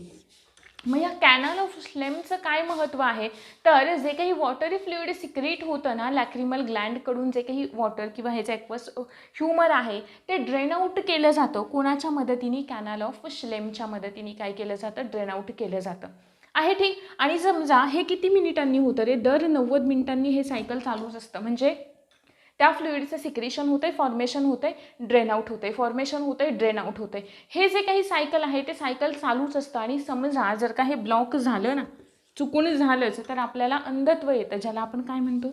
मग या कॅनल ऑफ फ्लेमचं काय महत्त्व आहे, तर जे काही वॉटरी फ्लुइड सिक्रेट होतं ना लॅक्रिमल ग्लँडकडून, जे काही वॉटर किंवा ह्याचं ॲक्वस ह्युमर आहे ते ड्रेन आउट केलं जातं. कोणाच्या मदतीने? कॅनल ऑफ फ्लेमच्या मदतीने काय केलं जातं? ड्रेन आउट केलं जातं आहे. ठीक. आणि समजा हे किती मिनिटांनी होतं रे? दर 90 मिनिटांनी हे सायकल चालूच असतं. म्हणजे त्या फ्लुइडचं सिक्रेशन होतं आहे, फॉर्मेशन होतं आहे, ड्रेन आउट होतं आहे, फॉर्मेशन होतं आहे, ड्रेन आउट होतं आहे. हे जे काही सायकल आहे ते सायकल चालूच असतं. आणि समजा जर का हे ब्लॉक झालं ना, चुकून झालंच, तर आपल्याला अंधत्व येतं, ज्याला आपण काय म्हणतो?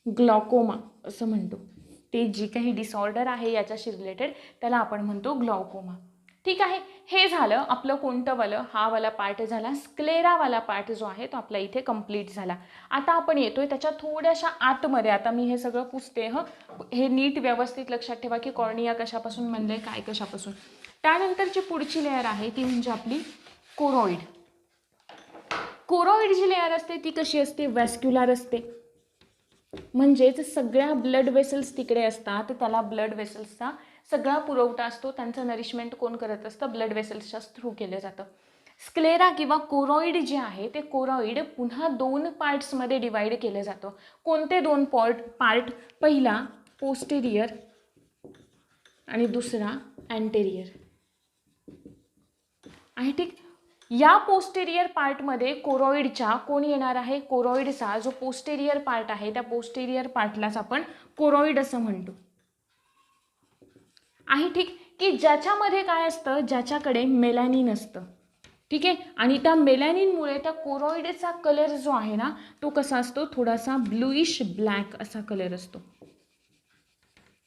ग्लॉकोमा असं म्हणतो. ते जी काही डिसऑर्डर आहे याच्याशी रिलेटेड त्याला आपण म्हणतो ग्लॉकोमा. ठीक आहे. हे झालं आपलं कोणतं वालं? हा वाला पार्ट झाला. स्क्लेरावाला पार्ट जो आहे तो आपला इथे कंप्लीट झाला. आता आपण येतोय त्याच्या थोड्याशा आतमध्ये. आता मी हे सगळं पुसते. हे नीट व्यवस्थित लक्षात ठेवा की कॉर्निया कशापासून बनलंय, काय कशापासून. त्यानंतरची पुढची लेअर आहे ती म्हणजे आपली कोरोइड. कोरोइड जी लेअर असते ती कशी असते? वॅस्क्युलर असते. म्हणजेच सगळ्या ब्लड वेसल्स तिकडे असतात. त्याला ब्लड वेसल्सचा सगळा पुरवठा असतो. त्यांचं नरिशमेंट कोण करत असतं? ब्लड वेसल्सच्या थ्रू केलं जातं. स्क्लेरा किंवा कोरॉइड जे आहे ते कोरॉइड पुन्हा 2 पार्ट्समध्ये डिवाइड केलं जातं. कोणते 2 पार्ट? पहिला पोस्टेरियर आणि दुसरा अँटेरियर आहे. ठीक. या पोस्टेरियर पार्टमध्ये कोरॉइडच्या कोण येणार आहे? कोरॉइडचा जो पोस्टेरियर पार्ट आहे त्या पोस्टेरियर पार्टलाच आपण कोरॉइड असं म्हणतो आहे. ठीक. की ज्याच्यामध्ये काय असतं? ज्याच्याकडे मेलॅनिन असतं. ठीक आहे. आणि त्या मेलॅनिनमुळे त्या कोरॉइडचा कलर जो आहे ना तो कसा असतो? थोडासा ब्लूइश ब्लॅक असा कलर असतो.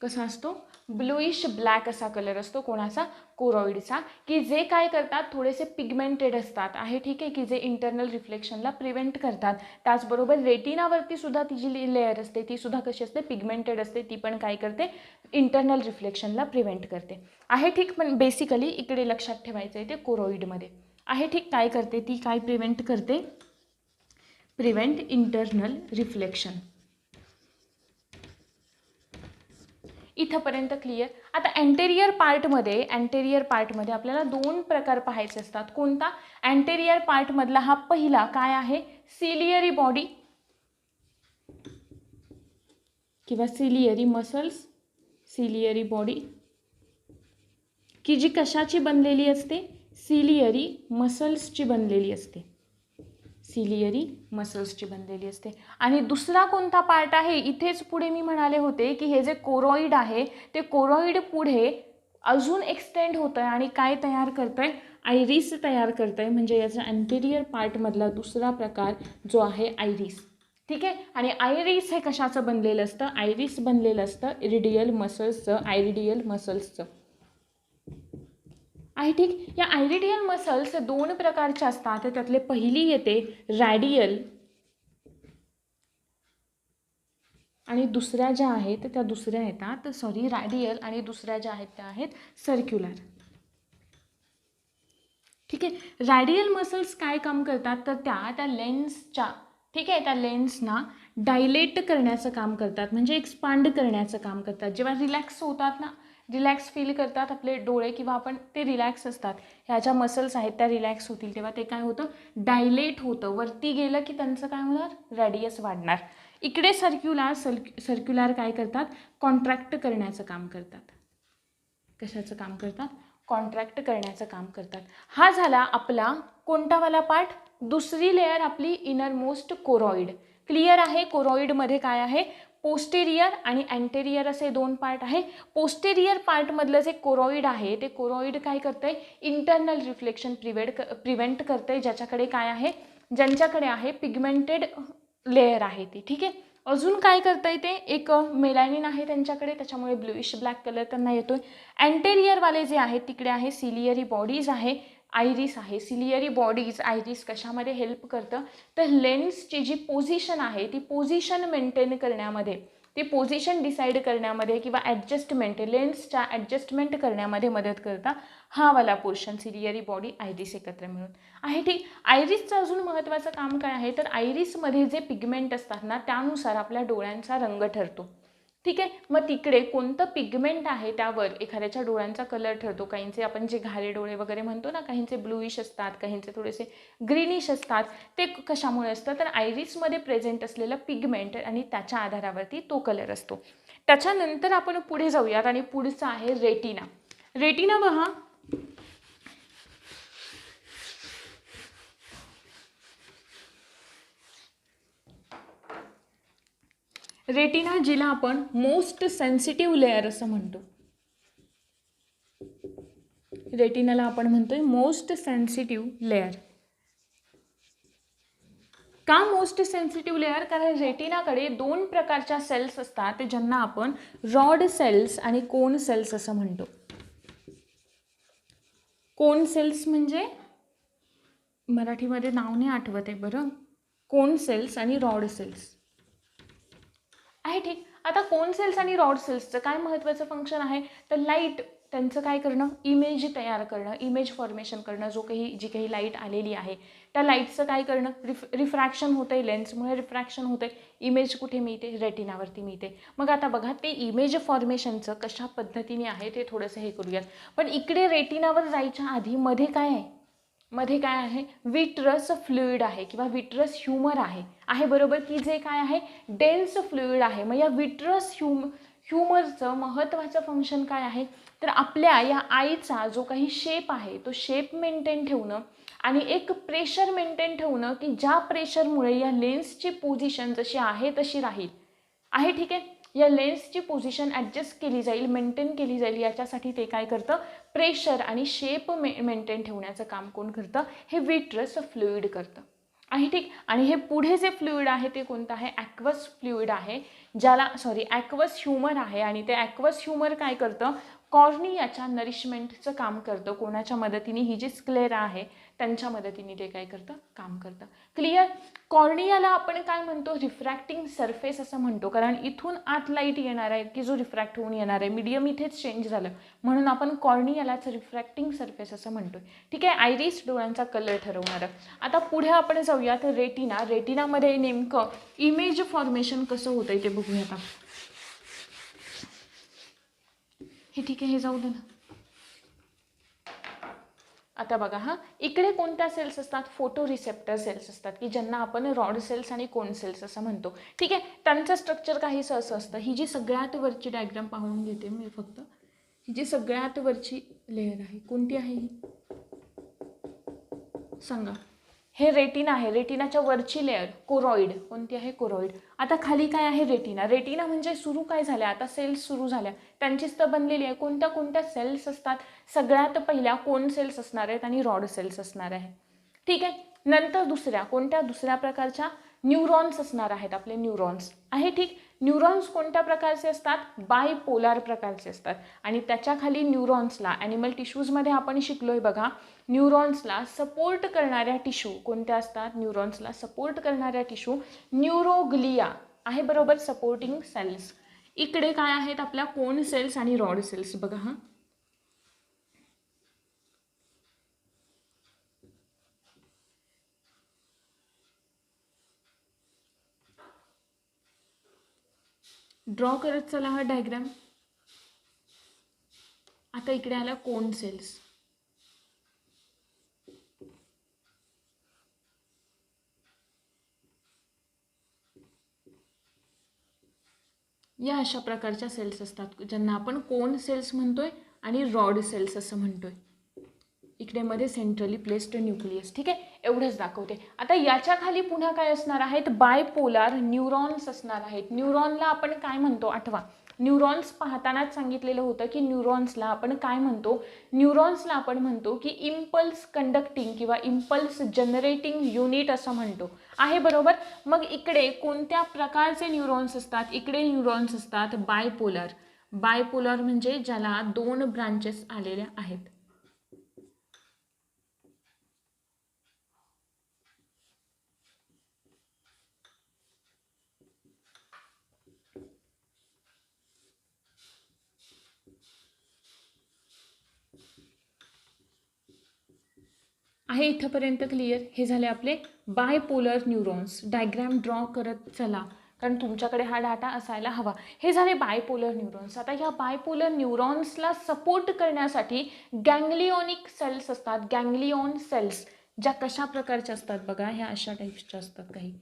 कसा असतो? ब्लूइश ब्लॅक असा कलर असतो. कोणाचा? कोरॉइडचा. की जे काय करतात? थोडेसे पिगमेंटेड असतात आहे. ठीक आहे. की जे इंटरनल रिफ्लेक्शनला प्रिव्हेंट करतात. त्याचबरोबर रेटिनावरती सुद्धा ती जी लेअर असते ती सुद्धा कशी असते? पिगमेंटेड असते. ती पण काय करते? इंटरनल रिफ्लेक्शनला प्रिव्हेंट करते आहे. ठीक. पण बेसिकली इकडे लक्षात ठेवायचं आहे ते कोरॉइडमध्ये आहे. ठीक. काय करते ती? काय प्रिव्हेंट करते? Prevent internal reflection. इथंपर्यंत क्लिअर. आता अँटेरियर पार्टमध्ये आपल्याला 2 प्रकार पाहायचे असतात. कोणता? अँटेरियर पार्टमधला हा पहिला काय आहे? सिलियरी बॉडी किंवा सिलियरी मसल्स. सिलियरी बॉडी की जी कशाची बनलेली असते? सिलियरी मसल्सची बनलेली असते. सिलियरी मसल्सची बनलेली असते. आणि दुसरा कोणता पार्ट आहे? इथेच पुढे मी म्हणाले होते की हे जे कोरॉइड आहे ते कोरॉइड पुढे अजून एक्सटेंड होतं आहे आणि काय तयार करतं आहे? आयरिस तयार करतं आहे. म्हणजे याचा अँटेरियर पार्टमधला दुसरा प्रकार जो आहे आयरिस. ठीक आहे. आणि आयरिस हे कशाचं बनलेलं असतं? आयरिस बनलेलं असतं इरिडियल मसल्सचं आहे. ठीक. या आयरिडियल मसल्स 2 प्रकारच्या असतात. त्यातले पहिली येते रॅडियल आणि दुसऱ्या ज्या आहेत त्या दुसऱ्या येतात रॅडियल आणि दुसऱ्या ज्या आहेत त्या आहेत सर्क्युलर. ठीक आहे. रॅडियल मसल्स काय काम करतात? तर त्या लेन्सच्या, ठीक आहे, त्या लेन्सना डायलेट करण्याचं काम करतात. म्हणजे एक्सपांड करण्याचं काम करतात. जेव्हा रिलॅक्स होतात ना, रिलॅक्स फील करतात आपले डोळे किंवा आपण ते रिलॅक्स असतात, ह्या ज्या मसल्स आहेत त्या रिलॅक्स होतील तेव्हा ते काय होतं? डायलेट होतं. वरती गेलं की त्यांचं काय होणार? रॅडियस वाढणार. इकडे सर्क्युलर काय करतात? कॉन्ट्रॅक्ट करण्याचं काम करतात. कशाचं काम करतात? कॉन्ट्रॅक्ट करण्याचं काम करतात. हा झाला आपला कोणतावाला पार्ट? दुसरी लेअर आपली इनरमोस्ट कोरॉइड. क्लिअर आहे? कोरॉइडमध्ये काय आहे? पोस्टेरियर आणि अँटेरियर असे 2 पार्ट आहे. पोस्टेरियर पार्टमधलं जे कोरॉइड आहे ते कोरॉइड काय करतंय? इंटरनल रिफ्लेक्शन प्रिव्हेंट करतंय. ज्याच्याकडे काय आहे? ज्यांच्याकडे आहे पिगमेंटेड लेअर आहे ती. ठीक आहे. अजून काय करतंय ते? एक मेलॅनिन आहे त्यांच्याकडे, त्याच्यामुळे ब्लूइश ब्लॅक कलर त्यांना येतोय. अँटेरियरवाले जे आहेत तिकडे आहे सिलियरी बॉडीज आहे, आयरिस आहे. सिलियरी बॉडीज, आयरिस कशामध्ये हेल्प करतं? तर लेन्सची जी पोझिशन आहे ती पोझिशन मेंटेन करण्यामध्ये, ती पोझिशन डिसाईड करण्यामध्ये किंवा ॲडजस्टमेंट, लेन्सच्या ॲडजस्टमेंट करण्यामध्ये मदत करता हा वाला पोर्शन सिलियरी बॉडी आयरिस एकत्र मिळून आहे. ठीक. आयरिसचं अजून महत्त्वाचं काम काय आहे? तर आयरिसमध्ये जे पिगमेंट असतात ना त्यानुसार आपल्या डोळ्यांचा रंग ठरतो. ठीक आहे. मग तिकडे कोणतं पिगमेंट आहे त्यावर एखाद्याच्या डोळ्यांचा कलर ठरतो. काहींचे आपण जे घारे डोळे वगैरे म्हणतो ना, काहींचे ब्लूइश असतात, काहींचे थोडेसे ग्रीनिश असतात. ते कशामुळे असतं तर आयरिसमध्ये प्रेझेंट असलेलं पिगमेंट आणि त्याच्या आधारावरती तो कलर असतो. त्याच्यानंतर आपण पुढे जाऊयात आणि पुढचं आहे रेटिना. रेटिना पहा, रेटिना जिला आपण मोस्ट सेन्सिटिव्ह लेअर असं म्हणतो. रेटिनाला आपण म्हणतोय मोस्ट सेन्सिटिव्ह लेअर. का मोस्ट सेन्सिटिव्ह लेअर? कारण रेटिनाकडे 2 प्रकारच्या सेल्स असतात ज्यांना आपण रॉड सेल्स आणि कोन सेल्स असं म्हणतो. कोन सेल्स म्हणजे मराठीमध्ये नाव नाही आठवत आहे बरं. कोन सेल्स आणि रॉड सेल्स आहे. ठीक. आता कोन सेल्स आणि रॉड सेल्सचं काय महत्त्वाचं फंक्शन आहे तर लाईट त्यांचं काय करणं, इमेज तयार करणं, इमेज फॉर्मेशन करणं. जी काही लाईट आलेली आहे त्या लाईटचं काय करणं, रिफ्रॅक्शन होतं आहे, लेन्समुळे रिफ्रॅक्शन होतं आहे, इमेज कुठे मिळते, रेटिनावरती मिळते. मग आता बघा ते इमेज फॉर्मेशनचं कशा पद्धतीने आहे ते थोडंसं हे करूयात. पण इकडे रेटिनावर जायच्या आधी मध्ये काय आहे, मध्ये काय आहे, विट्रस फ्लुइड आहे किंवा विट्रस ह्युमर आहे बरोबर, की जे काय आहे डेन्स फ्लुइड आहे. मग या विट्रस ह्युमरचं महत्त्वाचं फंक्शन काय आहे तर आपल्या या आईचा जो काही शेप आहे तो शेप मेंटेन ठेवणं आणि एक प्रेशर मेंटेन ठेवणं, की ज्या प्रेशरमुळे या लेन्सची पोझिशन जशी आहे तशी राहील आहे. ठीक आहे. या लेन्सची पोझिशन ॲडजस्ट केली जाईल, मेंटेन केली जाईल, याच्यासाठी ते काय करतं, प्रेशर आणि शेप मेंटेन ठेवण्याचं काम कोण करतं, हे विट्रस फ्लुइड करतं आहे. ठीक. आणि हे पुढे जे फ्लुइड आहे ते कोणतं आहे, ॲक्वस फ्लुइड आहे, ज्याला ॲक्वस ह्युमर आहे. आणि ते ॲक्वस ह्युमर काय करतं, कॉर्नियाच्या नरिशमेंटचं काम करतं. कोणाच्या मदतीने, ही जी स्क्लेरा आहे त्यांच्या मदतीने ते काय करतं, काम करतं. क्लिअर. कॉर्नियाला आपण काय म्हणतो, रिफ्रॅक्टिंग सरफेस असं म्हणतो, कारण इथून आत लाईट येणार आहे की जो रिफ्रॅक्ट होऊन येणार आहे, मीडियम इथेच चेंज झालं म्हणून आपण कॉर्नियालाच रिफ्रॅक्टिंग सरफेस असं म्हणतो. ठीक आहे. आयरिस डोळ्यांचा कलर ठरवणारं. आता पुढे आपण जाऊया तर रेटिना. रेटिनामध्ये नेमकं इमेज फॉर्मेशन कसं होतंय ते बघूयात आपण. हे ठीक आहे, हे जाऊ दे ना. आता बघा हा, इकडे कोणत्या सेल्स असतात, फोटो रिसेप्टर सेल्स असतात, की ज्यांना आपण रॉड सेल्स आणि कोन सेल्स असं म्हणतो. ठीक आहे. त्यांचं स्ट्रक्चर काहीसं असं असतं. ही जी सगळ्यात वरची डायग्राम पाहून घेते मी फक्त. ही जी सगळ्यात वरची लेअर आहे कोणती आहे ही सांगा. हे रेटिना आहे. रेटिनाच्या वरची लेअर कोरॉइड कोणती आहे, कोरॉइड. आता खाली काय आहे, रेटिना. रेटिना म्हणजे सुरू काय झाल्या, आता सेल्स सुरू झाल्या, त्यांचीच तर बनलेली आहे. कोणत्या कोणत्या सेल्स असतात, सगळ्यात पहिल्या कोन सेल्स असणार आहेत आणि रॉड सेल्स असणार आहे. ठीक आहे. नंतर दुसऱ्या प्रकारच्या न्यूरॉन्स असणार आहेत, आपले न्यूरॉन्स आहे. ठीक. न्यूरॉन्स कोणत्या प्रकारचे असतात, बायपोलार प्रकारचे असतात. आणि त्याच्या खाली न्यूरॉन्सला ॲनिमल टिश्यूजमध्ये आपण शिकलोय बघा, न्यूरॉन्सला सपोर्ट करणाऱ्या टिश्यू कोणत्या असतात, न्यूरॉन्सला सपोर्ट करणाऱ्या टिश्यू न्यूरोग्लिया आहे बरोबर, सपोर्टिंग सेल्स. इकडे काय आहेत आपल्या कोन सेल्स आणि रॉड सेल्स बघा हा. ड्रॉ करत चला हा डायग्राम. आता इकडे आला कोन सेल्स. या अशा प्रकारच्या सेल्स असतात ज्यांना आपण कोन सेल्स म्हणतोय आणि रॉड सेल्स असं म्हणतोय. इकडे मध्ये सेंट्रली प्लेस्ड न्यूक्लियस. ठीक आहे. एवढंच दाखवते. आता याच्या खाली पुन्हा काय असणार आहेत, बायपोलार न्यूरॉन्स असणार आहेत. न्यूरॉनला आपण काय म्हणतो आठवा, न्यूरॉन्स पाहतानाच सांगितलेलं होतं की न्यूरॉन्सला आपण काय म्हणतो, न्यूरॉन्सला आपण म्हणतो की इम्पल्स कंडक्टिंग किंवा इम्पल्स जनरेटिंग युनिट असं म्हणतो आहे बरोबर. मग इकडे कोणत्या प्रकारचे न्यूरॉन्स असतात, इकडे न्यूरॉन्स असतात बायपोलर. बायपोलर म्हणजे ज्याला 2 ब्रांचेस आलेल्या आहेत. आहे इथंपर्यंत क्लिअर. हे झाले आपले बायपोलर न्यूरॉन्स. डायग्राम ड्रॉ करत चला, कारण तुमच्याकडे हा डाटा असायला हवा. हे झाले बायपोलर न्यूरॉन्स. आता ह्या बायपोलर न्यूरॉन्सला सपोर्ट करण्यासाठी गँग्लिओनिक सेल्स असतात. गँग्लिओन सेल्स ज्या कशा प्रकारच्या असतात बघा, ह्या अशा टाईप्सच्या असतात काही.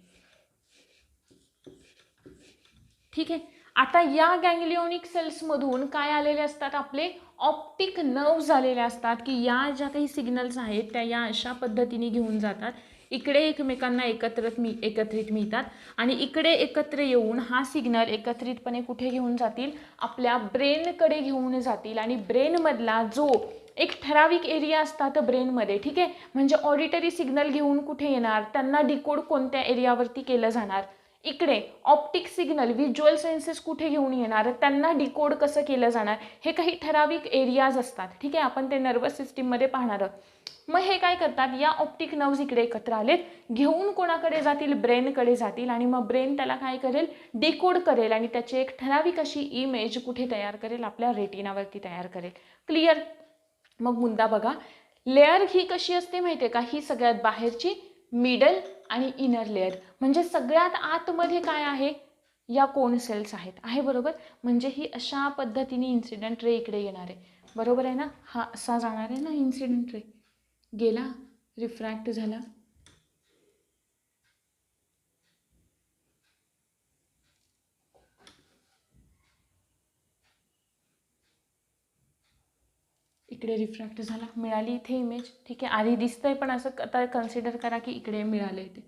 ठीक आहे. आता या गँग्लिओनिक सेल्समधून काय आलेले असतात, आपले ऑप्टिक नर्व्स आलेले असतात की या ज्या काही सिग्नल्स आहेत त्या या अशा पद्धतीने घेऊन जातात, इकडे एकमेकांना एकत्रित मिळतात आणि इकडे एकत्र येऊन हा सिग्नल एकत्रितपणे कुठे घेऊन जातील, आपल्या ब्रेनकडे घेऊन जातील. आणि ब्रेनमधला जो एक ठराविक एरिया असतात ब्रेनमध्ये, ठीक आहे, म्हणजे ऑडिटरी सिग्नल घेऊन कुठे येणार, त्यांना डिकोड कोणत्या एरियावरती केलं जाणार, इकडे ऑप्टिक सिग्नल व्हिज्युअल सेन्सेस कुठे घेऊन येणार, त्यांना डिकोड कसं केलं जाणार, हे काही ठराविक एरियाज असतात. ठीक आहे, आपण ते नर्वस सिस्टीममध्ये पाहणार आहोत. मग हे काय करतात, या ऑप्टिक नर्व्स इकडे एकत्र आलेत, घेऊन कोणाकडे जातील, ब्रेनकडे जातील आणि मग ब्रेन त्याला काय करेल, डिकोड करेल आणि त्याची एक ठराविक अशी इमेज कुठे तयार करेल, आपल्या रेटिनावरती तयार करेल. क्लिअर. मग मुद्दा बघा, लेअर ही कशी असते माहिती आहे का, ही सगळ्यात बाहेरची, मिडल आणि इनर लेअर. म्हणजे सगळ्यात आतमध्ये काय आहे, या कोन सेल्स आहेत, आहे बरोबर. म्हणजे ही अशा पद्धतीने इन्सिडेंट रे इकडे येणार आहे, बरोबर आहे ना, हा असा जाणार आहे ना इन्सिडेंट रे, गेला, रिफ्रॅक्ट झाला, इकडे रिफ्रॅक्ट झाला, मिळाली इथे इमेज. ठीक आहे, आधी दिसतंय पण असं आता कन्सिडर करा की इकडे मिळालं इथे.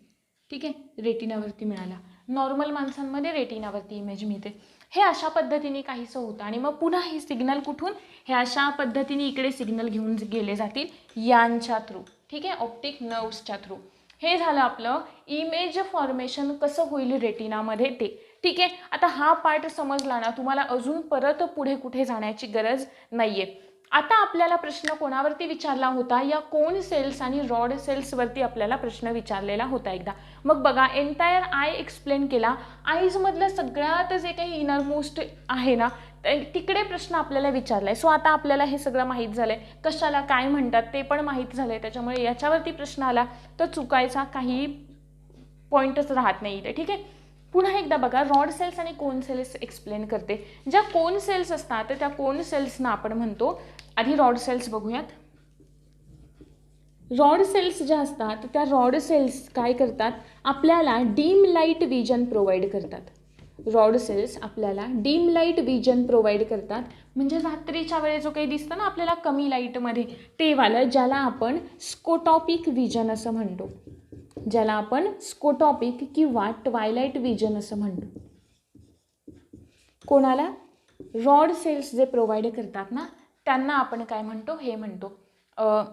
ठीक आहे, रेटिनावरती मिळाला. नॉर्मल माणसांमध्ये रेटिनावरती इमेज मिळते. हे अशा पद्धतीने काहीसं होतं आणि मग पुन्हा हे सिग्नल कुठून, हे अशा पद्धतीने इकडे सिग्नल घेऊन गेले जातील यांच्या थ्रू. ठीक आहे, ऑप्टिक नर्व्सच्या थ्रू. हे झालं आपलं इमेज फॉर्मेशन कसं होईल रेटिनामध्ये ते. ठीक आहे, आता हा पार्ट समजला ना, तुम्हाला अजून परत पुढे कुठे जाण्याची गरज नाही आहे. आता आपल्याला प्रश्न कोणावरती विचारला होता, या कोन सेल्स आणि रॉड सेल्सवरती आपल्याला प्रश्न विचारलेला होता एकदा. मग बघा, एंटायर आय एक्सप्लेन केला, आईजमधलं सगळ्यात जे काही इनरमोस्ट आहे ना तिकडे प्रश्न आपल्याला विचारलाय. सो आता आपल्याला हे सगळं माहीत झालंय, कशाला काय म्हणतात ते पण माहीत झालंय, त्याच्यामुळे याच्यावरती प्रश्न आला तर चुकायचा काही पॉईंटच राहत नाही इथे. ठीक आहे, पुन्हा एकदा बघा, रॉड सेल्स आणि कोन सेल्स एक्सप्लेन करते. ज्या कोन सेल्स असतात त्या कोन सेल्सना आपण म्हणतो, आधी रॉड सेल्स बघूयात. रॉड सेल्स ज्या असतात त्या रॉड सेल्स काय करतात, आपल्याला डीम लाईट विजन प्रोव्हाइड करतात. रॉड सेल्स आपल्याला डीम लाईट विजन प्रोव्हाइड करतात, म्हणजे रात्रीच्या वेळेस जो काही दिसतं ना आपल्याला कमी लाईटमध्ये, ते वालं, ज्याला आपण स्कोटॉपिक विजन असं म्हणतो, ज्याला आपण स्कोटॉपिक किंवा ट्वायलाइट विजन असं म्हणतो. कोणाला, रॉड सेल्स जे प्रोव्हाइड करतात ना त्यांना आपण काय म्हणतो, हे म्हणतो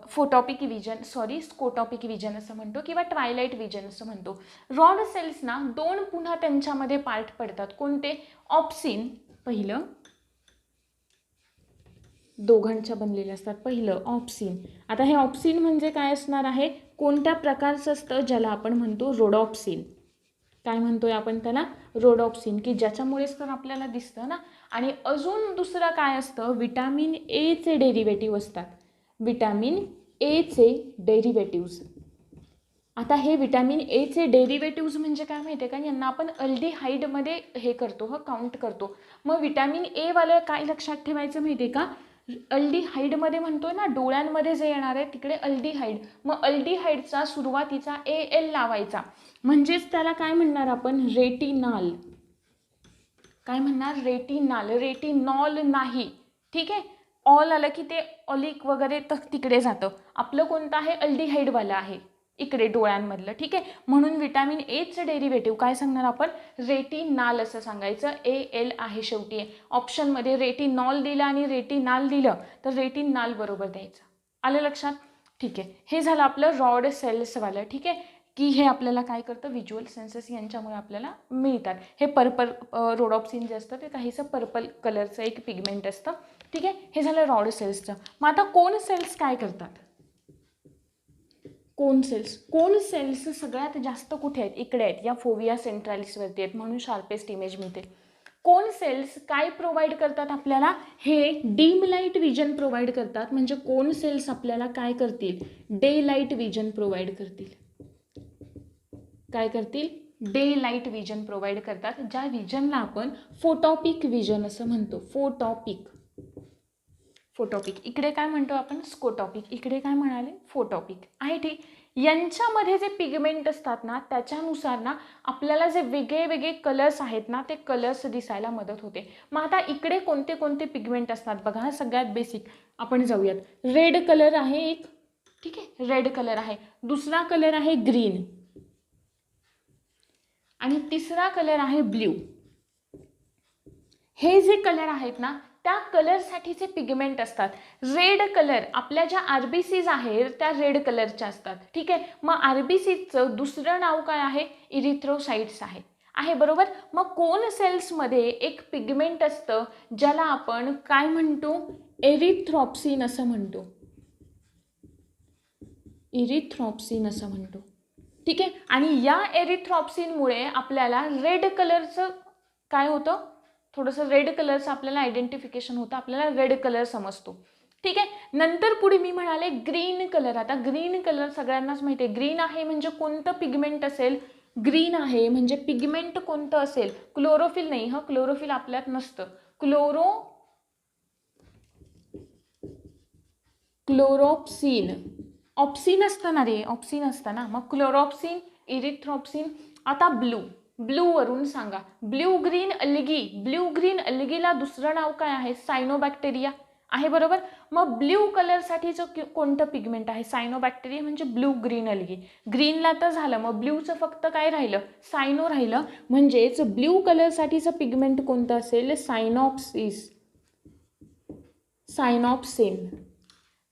फोटॉपिक विजन, स्कोटॉपिक विजन असं म्हणतो किंवा ट्वायलाइट विजन असं म्हणतो. रॉड सेल्सना दोन पुन्हा त्यांच्यामध्ये पार्ट पडतात. कोणते, ऑप्सिन, पहिलं, दोघांच्या बनलेले असतात. पहिलं ऑप्सिन. आता हे ऑप्सिन म्हणजे काय असणार आहे, कोणत्या प्रकारचं असतं, ज्याला आपण म्हणतो रोडॉप्सिन. काय म्हणतोय आपण त्याला, रोडॉप्सिन, की ज्याच्यामुळेच तर आपल्याला दिसतं ना. आणि अजून दुसरं काय असतं, विटॅमिन एचे डेरिव्हेटिव्ह असतात. विटॅमिन एचे डेरिव्हेटिव्ज. आता हे विटॅमिन एचे डेरिव्हेटिव्ज म्हणजे काय माहिती आहे का, यांना आपण अल्डिहाइडमध्ये हे करतो, काउंट करतो. मग विटॅमिन ए वाले काय लक्षात ठेवायचं माहिती आहे का, अल्डिहाइडमध्ये म्हणतोय ना, डोळ्यांमध्ये जे येणार आहे तिकडे अल्डिहाइड. मग अल्डिहाइडचा सुरुवातीचा AL लावायचा, म्हणजेच त्याला काय म्हणणार आपण, रेटिनॉल. काय म्हणणार, रेटिनॉल, रेटिनॉल नाही. ठीक आहे, ऑल आलं की ते ऑलिक वगैरे तर तिकडे जातं. आपलं कोणतं आहे, अल्डिहाइडवालं आहे इकडे डोळ्यांमधलं. ठीक आहे, म्हणून विटॅमिन एचं डेरिव्हेटिव्ह काय सांगणार आपण, रेटिनॉल असं सांगायचं. AL आहे शेवटी. ऑप्शनमध्ये रेटिनॉल दिलं आणि रेटिनॉल दिलं तर रेटिनॉल बरोबर द्यायचं. आलं लक्षात. ठीक आहे, हे झालं आपलं रॉड सेल्सवालं. ठीक आहे, की हे आपल्याला काय करतं, व्हिज्युअल सेन्सेस यांच्यामुळे आपल्याला मिळतात. हे पर्पल रोडॉप्सिन जे असतं ते काहीसं पर्पल कलरचं एक पिगमेंट असतं. ठीक आहे, हे झालं रॉड सेल्सचं. मग आता कोन सेल्स काय करतात, कोन सेल्स. कोन सेल्स सगळ्यात जास्त कुठे आहेत, इकडे आहेत, या फोविया सेंट्रालिसवरती आहेत, म्हणून शार्पेस्ट इमेज मिळते. कोन सेल्स काय प्रोव्हाइड करतात आपल्याला, हे डीम लाईट विजन प्रोव्हाइड करतात. म्हणजे कोन सेल्स आपल्याला काय करतील, डे लाईट विजन प्रोव्हाइड करतील. काय करतील, डे लाईट विजन प्रोव्हाइड करतात, ज्या विजनला आपण फोटॉपिक विजन असं म्हणतो. फोटॉपिक. इकडे काय म्हणतो आपण? स्कोटॉपिक. इकडे काय म्हणाले? फोटॉपिक आहे. ठीक. यांच्यामध्ये जे पिगमेंट असतात ना, त्याच्यानुसार ना आपल्याला जे वेगळे वेगळे कलर्स आहेत ना, ते कलर्स दिसायला मदत होते. मग आता इकडे कोणते कोणते पिगमेंट असतात बघा. हा सगळ्यात बेसिक आपण जाऊयात. रेड कलर आहे एक. ठीक आहे, रेड कलर आहे. दुसरा कलर आहे ग्रीन आणि तिसरा कलर आहे ब्ल्यू. हे जे कलर आहेत ना, त्या कलरसाठीचे पिगमेंट असतात. रेड कलर आपल्या ज्या आरबीसीज आहेत त्या रेड कलरच्या असतात. ठीक आहे. मग आरबीसीचं दुसरं नाव काय आहे? इरिथ्रोसाइट्स आहे बरोबर. मग कोन सेल्समध्ये एक पिगमेंट असतं ज्याला आपण काय म्हणतो? एरिथ्रॉप्सिन असं म्हणतो. इरिथ्रॉप्सिन असं म्हणतो. ठीक आहे. आणि या एरिथ्रॉप्सिनमुळे आपल्याला रेड कलरचं काय होतं? थोडंसं रेड कलरचं आपल्याला आयडेंटिफिकेशन होतं, आपल्याला रेड कलर समजतो. ठीक आहे. नंतर पुढे मी म्हणाले ग्रीन कलर. आता ग्रीन कलर सगळ्यांनाच माहिती आहे. ग्रीन आहे म्हणजे कोणतं पिगमेंट असेल? ग्रीन आहे म्हणजे पिगमेंट कोणतं असेल? क्लोरोफिल नाही. हा, क्लोरोफिल आपल्यात नसतं. क्लोरोप्सिन. ऑप्सिन असतं ना रे, ऑप्सिन असतं ना. मग क्लोरोप्सिन, इरिथ्रॉप्सिन. आता ब्लू वरून सांगा. ब्ल्यू ग्रीन अल्गीला दुसरं नाव काय आहे? सायनोबॅक्टेरिया आहे बरोबर. मग ब्ल्यू कलरसाठीचं कोणतं पिगमेंट आहे? सायनोबॅक्टेरिया म्हणजे ब्ल्यू ग्रीन अल्गी. ग्रीनला तर झालं, मग ब्ल्यूचं फक्त काय राहिलं? सायनो राहिलं. म्हणजेच ब्ल्यू कलरसाठीचं पिगमेंट कोणतं असेल? सायनॉप्सिन.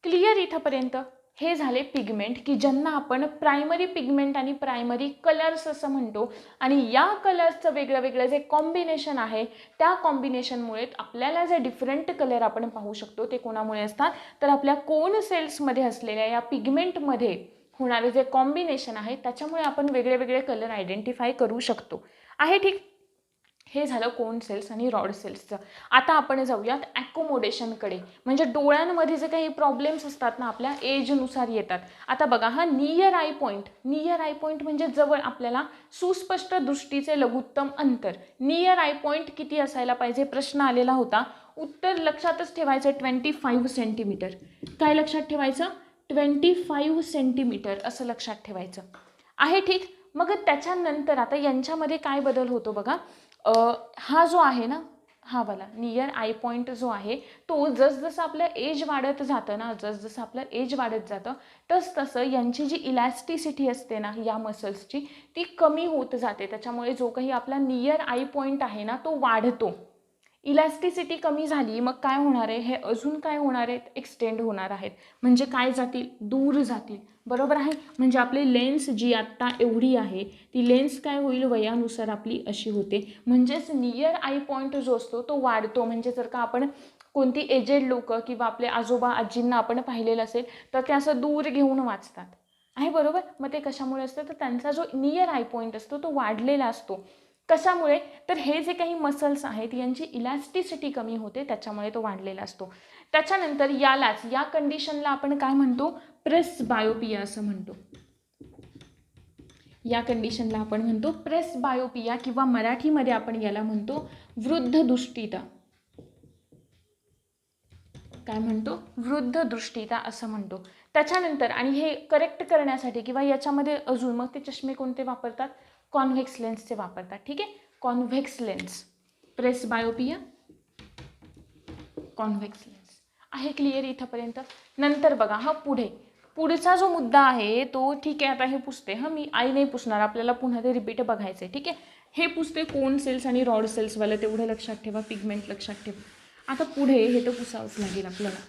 क्लिअर इथंपर्यंत? हे झाले पिगमेंट की ज्यांना आपण प्रायमरी पिगमेंट आणि प्रायमरी कलर्स असं म्हणतो. आणि या कलर्सचं वेगळं वेगळं जे कॉम्बिनेशन आहे, त्या कॉम्बिनेशनमुळे आपल्याला जे डिफरंट कलर आपण पाहू शकतो ते कोणामुळे असतात? तर आपल्या कोन सेल्समध्ये असलेल्या या पिगमेंटमध्ये होणारे जे कॉम्बिनेशन आहे त्याच्यामुळे आपण वेगळे वेगळे कलर आयडेंटिफाय करू शकतो. आहे ठीक. हे झालं कोन सेल्स आणि रॉड सेल्सचं. आता आपण जाऊयात ॲकोमोडेशनकडे. म्हणजे डोळ्यांमध्ये जे काही प्रॉब्लेम्स असतात ना, आपल्या एजनुसार येतात. आता बघा, हा नियर आय पॉईंट म्हणजे जवळ, आपल्याला सुस्पष्ट दृष्टीचे लघुत्तम अंतर. नियर आय पॉईंट किती असायला पाहिजे? प्रश्न आलेला होता. उत्तर लक्षातच ठेवायचं 25 सेंटीमीटर. काय लक्षात ठेवायचं? 25 सेंटीमीटर असं लक्षात ठेवायचं. आहे ठीक. मग त्याच्यानंतर आता यांच्यामध्ये काय बदल होतो बघा. हा जो आहे ना, हा वाला नियर आय पॉईंट जो आहे तो जसजसं आपलं एज वाढत जातं ना, जसजसं आपलं एज वाढत जातं तसं यांची जी इलॅस्टिसिटी असते ना या मसल्सची, ती कमी होत जाते. त्याच्यामुळे जो काही आपला नियर आय पॉईंट आहे ना तो वाढतो. इलॅस्टिसिटी कमी झाली मग काय होणार आहे? हे अजून काय होणार आहेत? एक्सटेंड होणार आहेत. म्हणजे काय जातील? दूर जातील. बरोबर आहे. म्हणजे आपली लेन्स जी आत्ता एवढी आहे ती लेन्स काय होईल? वयानुसार आपली अशी होते. म्हणजेच नियर आय पॉईंट जो असतो तो वाढतो. म्हणजे जर का आपण कोणती एजेड लोक किंवा आपले आजोबा आजींना आपण पाहिलेलं असेल तर ते असं दूर घेऊन वाचतात. आहे बरोबर. मग ते कशामुळे असतं? तर त्यांचा जो नियर आय पॉईंट असतो तो वाढलेला असतो. कशामुळे? तर हे जे काही मसल्स आहेत यांची इलॅस्टिसिटी कमी होते, त्याच्यामुळे तो वाढलेला असतो. त्याच्यानंतर या कंडिशनला आपण काय म्हणतो? प्रेसबायोपिया असं म्हणतो. या कंडिशनला आपण म्हणतो प्रेसबायोपिया किंवा मराठीमध्ये आपण याला म्हणतो वृद्ध दृष्टिता. काय म्हणतो? वृद्ध दृष्टिता असं म्हणतो. त्याच्यानंतर आणि हे करेक्ट करण्यासाठी किंवा याच्यामध्ये अजून मग ते चष्मे कोणते वापरतात? कॉन्व्हेक्स लेन्सचे वापरतात. ठीक आहे. Convex lens. Presbyopia, convex lens. आहे क्लिअर इथंपर्यंत? नंतर बघा, हा पुढचा जो मुद्दा आहे तो ठीक आहे. आता हे पुसते, मी आई नाही पुसणार, आपल्याला पुन्हा ते रिपीट बघायचं आहे. ठीक आहे. हे पुसते कोन सेल्स आणि रॉड सेल्सवाले, तेवढं लक्षात ठेवा. पिगमेंट लक्षात ठेवा. आता पुढे हे तर पुसावंच लागेल आपल्याला.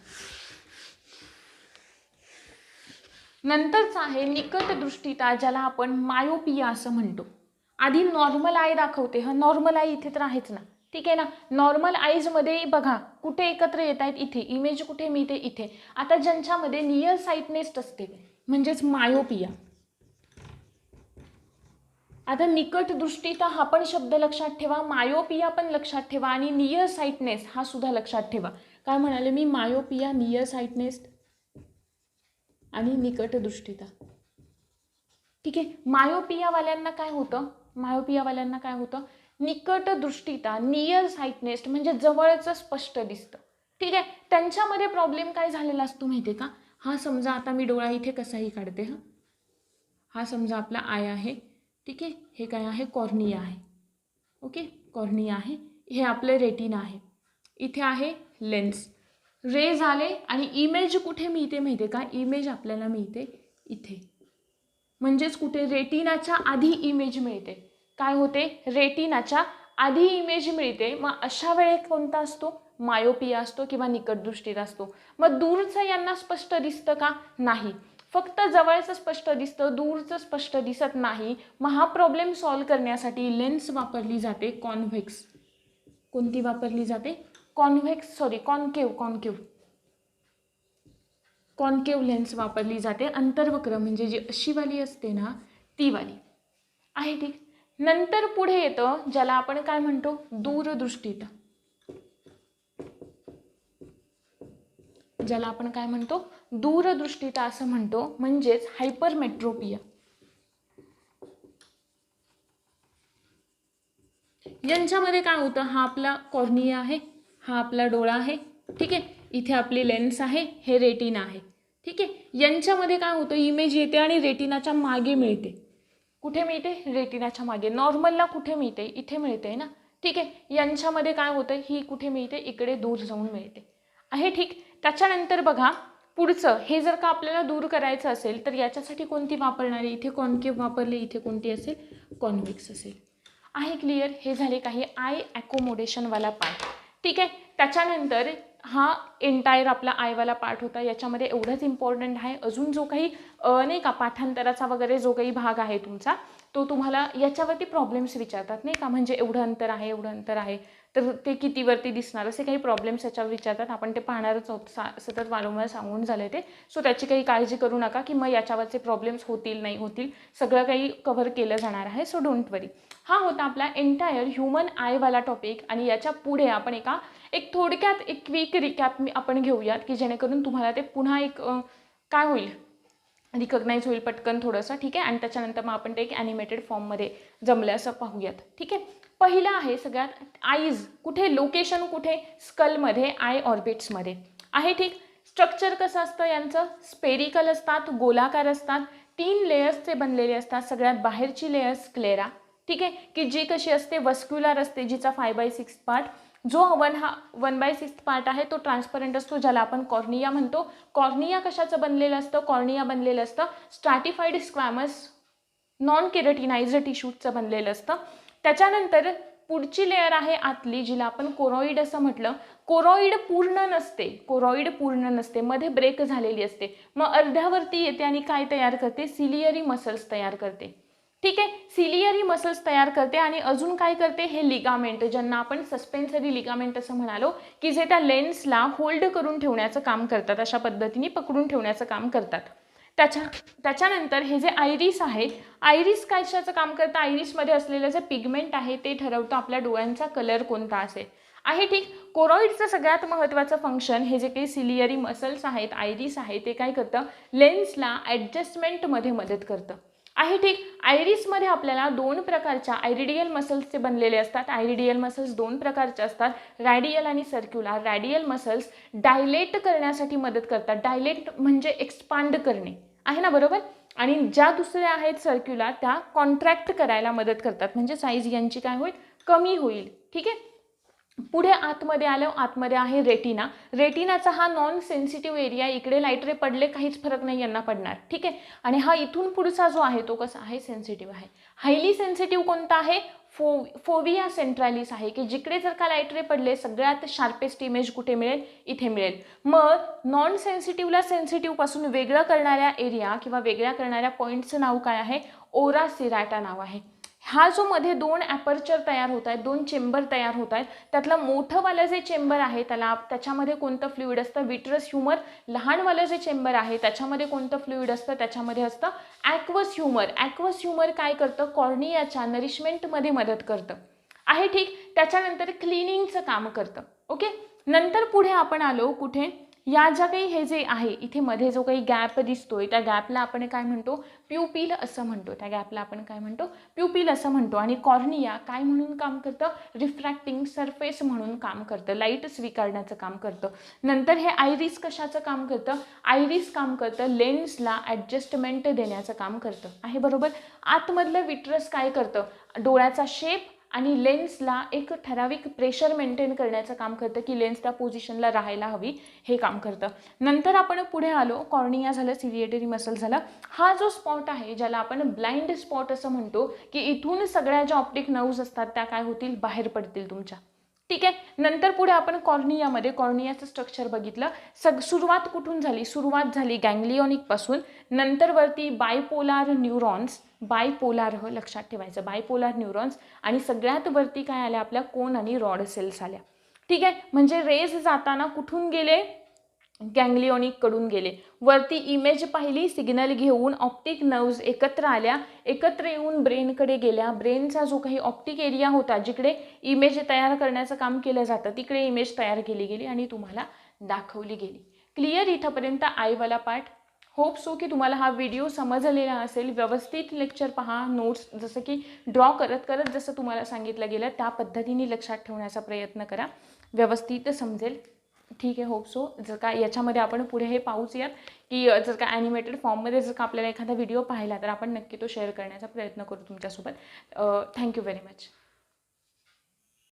नंतरचा आहे निकट दृष्टिता, ज्याला आपण मायोपिया असं म्हणतो. आधी नॉर्मल आय दाखवते. हा नॉर्मल आय इथे तर आहेच ना. ठीक आहे ना. नॉर्मल आईजमध्ये बघा कुठे एकत्र येत आहेत? इथे. इमेज कुठे मिळते? इथे. आता ज्यांच्यामध्ये नियर साइटनेस असते म्हणजेच मायोपिया. आता निकट दृष्टिता हा पण शब्द लक्षात ठेवा, मायोपिया पण लक्षात ठेवा आणि नियर साइटनेस हा सुद्धा लक्षात ठेवा. काय म्हणाले मी? मायोपिया, नियर साइटनेस आणि निकट दृष्टिता. ठीक आहे. मायोपियावाल्यांना काय होतं? मायोपियावाल्यांना काय होतं, निकट दृष्टिता, नियर साइटनेस म्हणजे जवळचं स्पष्ट दिसतं. ठीक आहे, त्यांच्यामध्ये प्रॉब्लेम काय झालेला असतो माहिती आहे का? हा समजा आता मी डोळा इथे कसाही काढते, हा समजा आपला आय आहे. ठीक आहे, हे काय आहे, कॉर्निया आहे. ओके, कॉर्निया आहे, हे आपले रेटिना आहे, इथे आहे लेन्स. रेज आले आणि इमेज कुठे मिळते माहिती आहे का? इमेज आपल्याला मिळते इथे, म्हणजेच कुठे, रेटिनाच्या आधी इमेज मिळते. काय होते, रेटिनाच्या आधी इमेज मिळते. मग अशा वेळेस कोणता असतो, मायोपिया असतो किंवा निकटदृष्टीचा असतो. मग दूरचं यांना स्पष्ट दिसतं का? नाही, फक्त जवळचं स्पष्ट दिसतं, दूरचं स्पष्ट दिसत नाही. मग हा प्रॉब्लेम सॉल्व्ह करण्यासाठी लेन्स वापरली जाते कॉन्व्हेक्स. कोणती वापरली जाते? कॉन्केव लेन्स वापरली जाते. अंतर्वक्र म्हणजे जी अशी वाली असते ना, ती वाली आहे. ठीक, नंतर पुढे येतं ज्याला आपण काय म्हणतो, दूरदृष्टीता. ज्याला आपण काय म्हणतो, दूरदृष्टीता असं म्हणतो, म्हणजेच हायपरमेट्रोपिया. यांच्यामध्ये काय होतं, हा आपला कॉर्निया आहे, हा आपला डोळा आहे. ठीक आहे, इथे आपली लेन्स आहे, हे रेटिना आहे. ठीक आहे, यांच्यामध्ये काय होतं, इमेज येते आणि रेटिनाच्या मागे मिळते. कुठे मिळते, रेटिनाच्या मागे. नॉर्मलला कुठे मिळते, इथे मिळते ना. ठीक आहे, यांच्यामध्ये काय होतं, ही कुठे मिळते, इकडे दूर जाऊन मिळते आहे. ठीक, त्याच्यानंतर बघा पुढचं, हे जर का आपल्याला दूर करायचं असेल तर याच्यासाठी कोणती वापरणारी, इथे कॉन्केव वापरले, इथे कोणती असेल, कॉन्व्हेक्स असेल. आहे क्लिअर? हे झाले काही आय ॲकोमोडेशनवाला पार्ट. ठीक आहे, त्याच्यानंतर हा एंटायर आपला आयवाला पार्ट होता. याच्यामध्ये एवढंच इम्पॉर्टंट आहे. अजून जो काही नाही का पाठांतराचा वगैरे जो काही भाग आहे तुमचा, तो तुम्हाला याच्यावरती प्रॉब्लेम्स विचारतात नाही का, म्हणजे एवढं अंतर आहे, एवढं अंतर आहे, तर ते कितीवरती दिसणार, असे काही प्रॉब्लेम्स याच्यावर विचारतात. आपण ते पाहणारच आहोत, सतत वारंवार सांगून झालं ते. सो त्याची काही काळजी करू नका की मग याच्यावरचे प्रॉब्लेम्स होतील नाही होतील, सगळं काही कव्हर केलं जाणार आहे. सो डोंट वरी. हा होता आपला एंटायर ह्युमन आयवाला टॉपिक. आणि याच्या पुढे आपण एक थोडक्यात एक क्विक रिकॅप आपण घेऊयात की जेणेकरून तुम्हाला ते पुन्हा एक काय होईल, रिकग्नाइज होईल पटकन थोडंसं. ठीक आहे, आणि त्याच्यानंतर मग आपण ते एक ॲनिमेटेड फॉर्ममध्ये जमलं असं पाहूयात. ठीक आहे, पहिलं आहे सगळ्यात आईज. कुठे, लोकेशन कुठे, स्कलमध्ये, आय ऑर्बिट्समध्ये आहे. ठीक, स्ट्रक्चर कसं असतं यांचं, स्पेरिकल असतात, गोलाकार असतात, 3 लेयर्सचे बनलेले असतात. सगळ्यात बाहेरची लेयर स्क्लेरा. ठीक आहे, की जी कशी असते, वस्क्युलर असते, जिचा 5/6 पार्ट. जो 1/6 पार्ट आहे तो ट्रान्सपरंट असतो, ज्याला आपण कॉर्निया म्हणतो. कॉर्निया कशाचं बनलेलं असतं, कॉर्निया बनलेलं असतं स्ट्रॅटिफाईड स्क्वॅमस नॉन केराटिनाइज्ड टिश्यूजचं बनलेलं असतं. त्याच्यानंतर पुढची लेअर आहे आतली, जिला आपण कोरॉइड असं म्हटलं. कोरॉइड पूर्ण नसते, मध्ये ब्रेक झालेली असते. मग अर्ध्यावरती येते आणि काय तयार करते, सिलियरी मसल्स तयार करते. ठीक आहे, सिलियरी मसल्स तयार करते. आणि अजून काय करते, हे लिगामेंट, ज्यांना आपण सस्पेन्सरी लिगामेंट असं म्हणालो, की जे त्या लेन्सला होल्ड करून ठेवण्याचं काम करतात, अशा पद्धतीने पकडून ठेवण्याचं काम करतात. त्याच्यानंतर हे जे आयरिस आहे, आयरिस कशाचं काम करतं, आयरिसमध्ये असलेलं जे पिगमेंट आहे ते ठरवतं आपल्या डोळ्यांचा कलर कोणता असेल आहे. ठीक, कोरॉइडचं सगळ्यात महत्त्वाचं फंक्शन, हे जे काही सिलियरी मसल्स आहेत, आयरिस आहे, ते काय करतं, लेन्सला ॲडजस्टमेंटमध्ये मदत करतं आहे. ठीक, आयरिसमध्ये आपल्याला 2 प्रकारच्या आयरिडियल मसल्सचे बनलेले असतात. आयरिडियल मसल्स 2 प्रकारचे असतात, रॅडियल आणि सर्क्युलर. रॅडियल मसल्स डायलेट करण्यासाठी मदत करतात. डायलेट म्हणजे एक्सपांड करणे आहे ना, बरोबर. आणि ज्या दुसऱ्या आहेत सर्क्युलर, त्या कॉन्ट्रॅक्ट करायला मदत करतात, म्हणजे साईज यांची काय होईल, कमी होईल. ठीक आहे, पुढे आतमध्ये आलं, आतमध्ये आहे रेटिना. रेटिनाचा हा नॉन सेन्सिटिव्ह एरिया, इकडे लाईट रे पडले काहीच फरक नाही यांना पडणार. ठीक आहे, आणि हा इथून पुढचा जो आहे तो कसा आहे, सेन्सिटिव्ह आहे. हायली सेन्सिटिव्ह कोणता आहे, फोविया सेंट्रॅलिस आहे, की जिकडे जर का लाईट रे पडले सगळ्यात शार्पेस्ट इमेज कुठे मिळेल, इथे मिळेल. मग नॉन सेन्सिटिव्हला सेन्सिटिव्ह पासून वेगळं करणाऱ्या एरिया किंवा वेगळ्या करणाऱ्या पॉईंटचं नाव काय आहे, ओरा सिराटा नाव आहे. हा जो मध्ये 2 ॲपर्चर तयार होत आहेत, 2 चेंबर तयार होत आहेत, त्यातलं मोठंवालं जे चेंबर आहे त्याच्यामध्ये कोणतं फ्लुइड असतं, विट्रस ह्युमर. लहानवालं जे चेंबर आहे त्याच्यामध्ये कोणतं फ्लुइड असतं, त्याच्यामध्ये असतं ॲक्वस ह्युमर. ॲक्वस ह्युमर काय करतं, कॉर्नियाच्या नरिशमेंटमध्ये मदत करतं आहे. ठीक, त्याच्यानंतर क्लिनिंगचं काम करतं. ओके, नंतर पुढे आपण आलो कुठे, या ज्या काही हे जे आहे इथे मध्ये जो काही गॅप दिसतोय त्या गॅपला आपण काय म्हणतो, प्युपिल असं म्हणतो. त्या गॅपला आपण काय म्हणतो, प्युपिल असं म्हणतो. आणि कॉर्निया काय म्हणून काम करतं, रिफ्रॅक्टिंग सरफेस म्हणून काम करतं, लाईट स्वीकारण्याचं काम करतं. नंतर हे आयरिस कशाचं काम करतं, आयरिस काम करतं लेन्सला ॲडजस्टमेंट देण्याचं काम करतं आहे, बरोबर. आतमधलं विट्रस काय करतं, डोळ्याचा शेप आणि लेन्सला एक ठराविक प्रेशर मेंटेन करण्याचं काम करतं की लेन्स त्या पोझिशनला राहायला हवी, हे काम करतं. नंतर आपण पुढे आलो, कॉर्निया झालं, सिलिएटरी मसल झालं. हा जो स्पॉट आहे ज्याला आपण ब्लाइंड स्पॉट असं म्हणतो की इथून सगळ्या ज्या ऑप्टिक नर्व्स असतात त्या काय होतील, बाहेर पडतील तुमच्या. ठीक आहे. नंतर पुढे आपण कॉर्नियामध्ये कॉर्नियाचं स्ट्रक्चर बघितलं. सुरुवात कुठून झाली, सुरुवात झाली गँग्लिओनिक पासून. नंतर वरती बायपोलार न्यूरॉन्स, बायपोलार लक्षात ठेवायचं, बायपोलार न्यूरॉन्स. आणि सगळ्यात वरती काय आल्या, आपल्या कोन आणि रॉड सेल्स आल्या. ठीक आहे. म्हणजे रेज जाताना कुठून गेले, गँग्लिओनिक कडून गेले. वरती इमेज पाहिली, सिग्नल घेऊन ऑप्टिक नर्व्स एकत्र आल्या, एकत्र येऊन ब्रेनकडे गेल्या. ब्रेनचा जो काही ऑप्टिक एरिया होता जिकडे इमेज तयार करण्याचं काम केलं जातं तिकडे इमेज तयार केली गेली आणि तुम्हाला दाखवली गेली. क्लिअर इथंपर्यंत आयवाला पार्ट. होप सो की तुम्हाला हा व्हिडिओ समजलेला असेल. व्यवस्थित लेक्चर पहा, नोट्स जसं की ड्रॉ करत करत जसं तुम्हाला सांगितलं गेलं त्या पद्धतीने लक्षात ठेवण्याचा प्रयत्न करा, व्यवस्थित समजेल. ठीक आहे, होप सो. जर का याच्यामध्ये आपण पुढे हे पाहूच यात की जर का ॲनिमेटेड फॉर्ममध्ये जर का आपल्याला एखादा व्हिडिओ पाहिला तर आपण नक्की तो शेअर करण्याचा प्रयत्न करू तुमच्यासोबत. Thank you very much.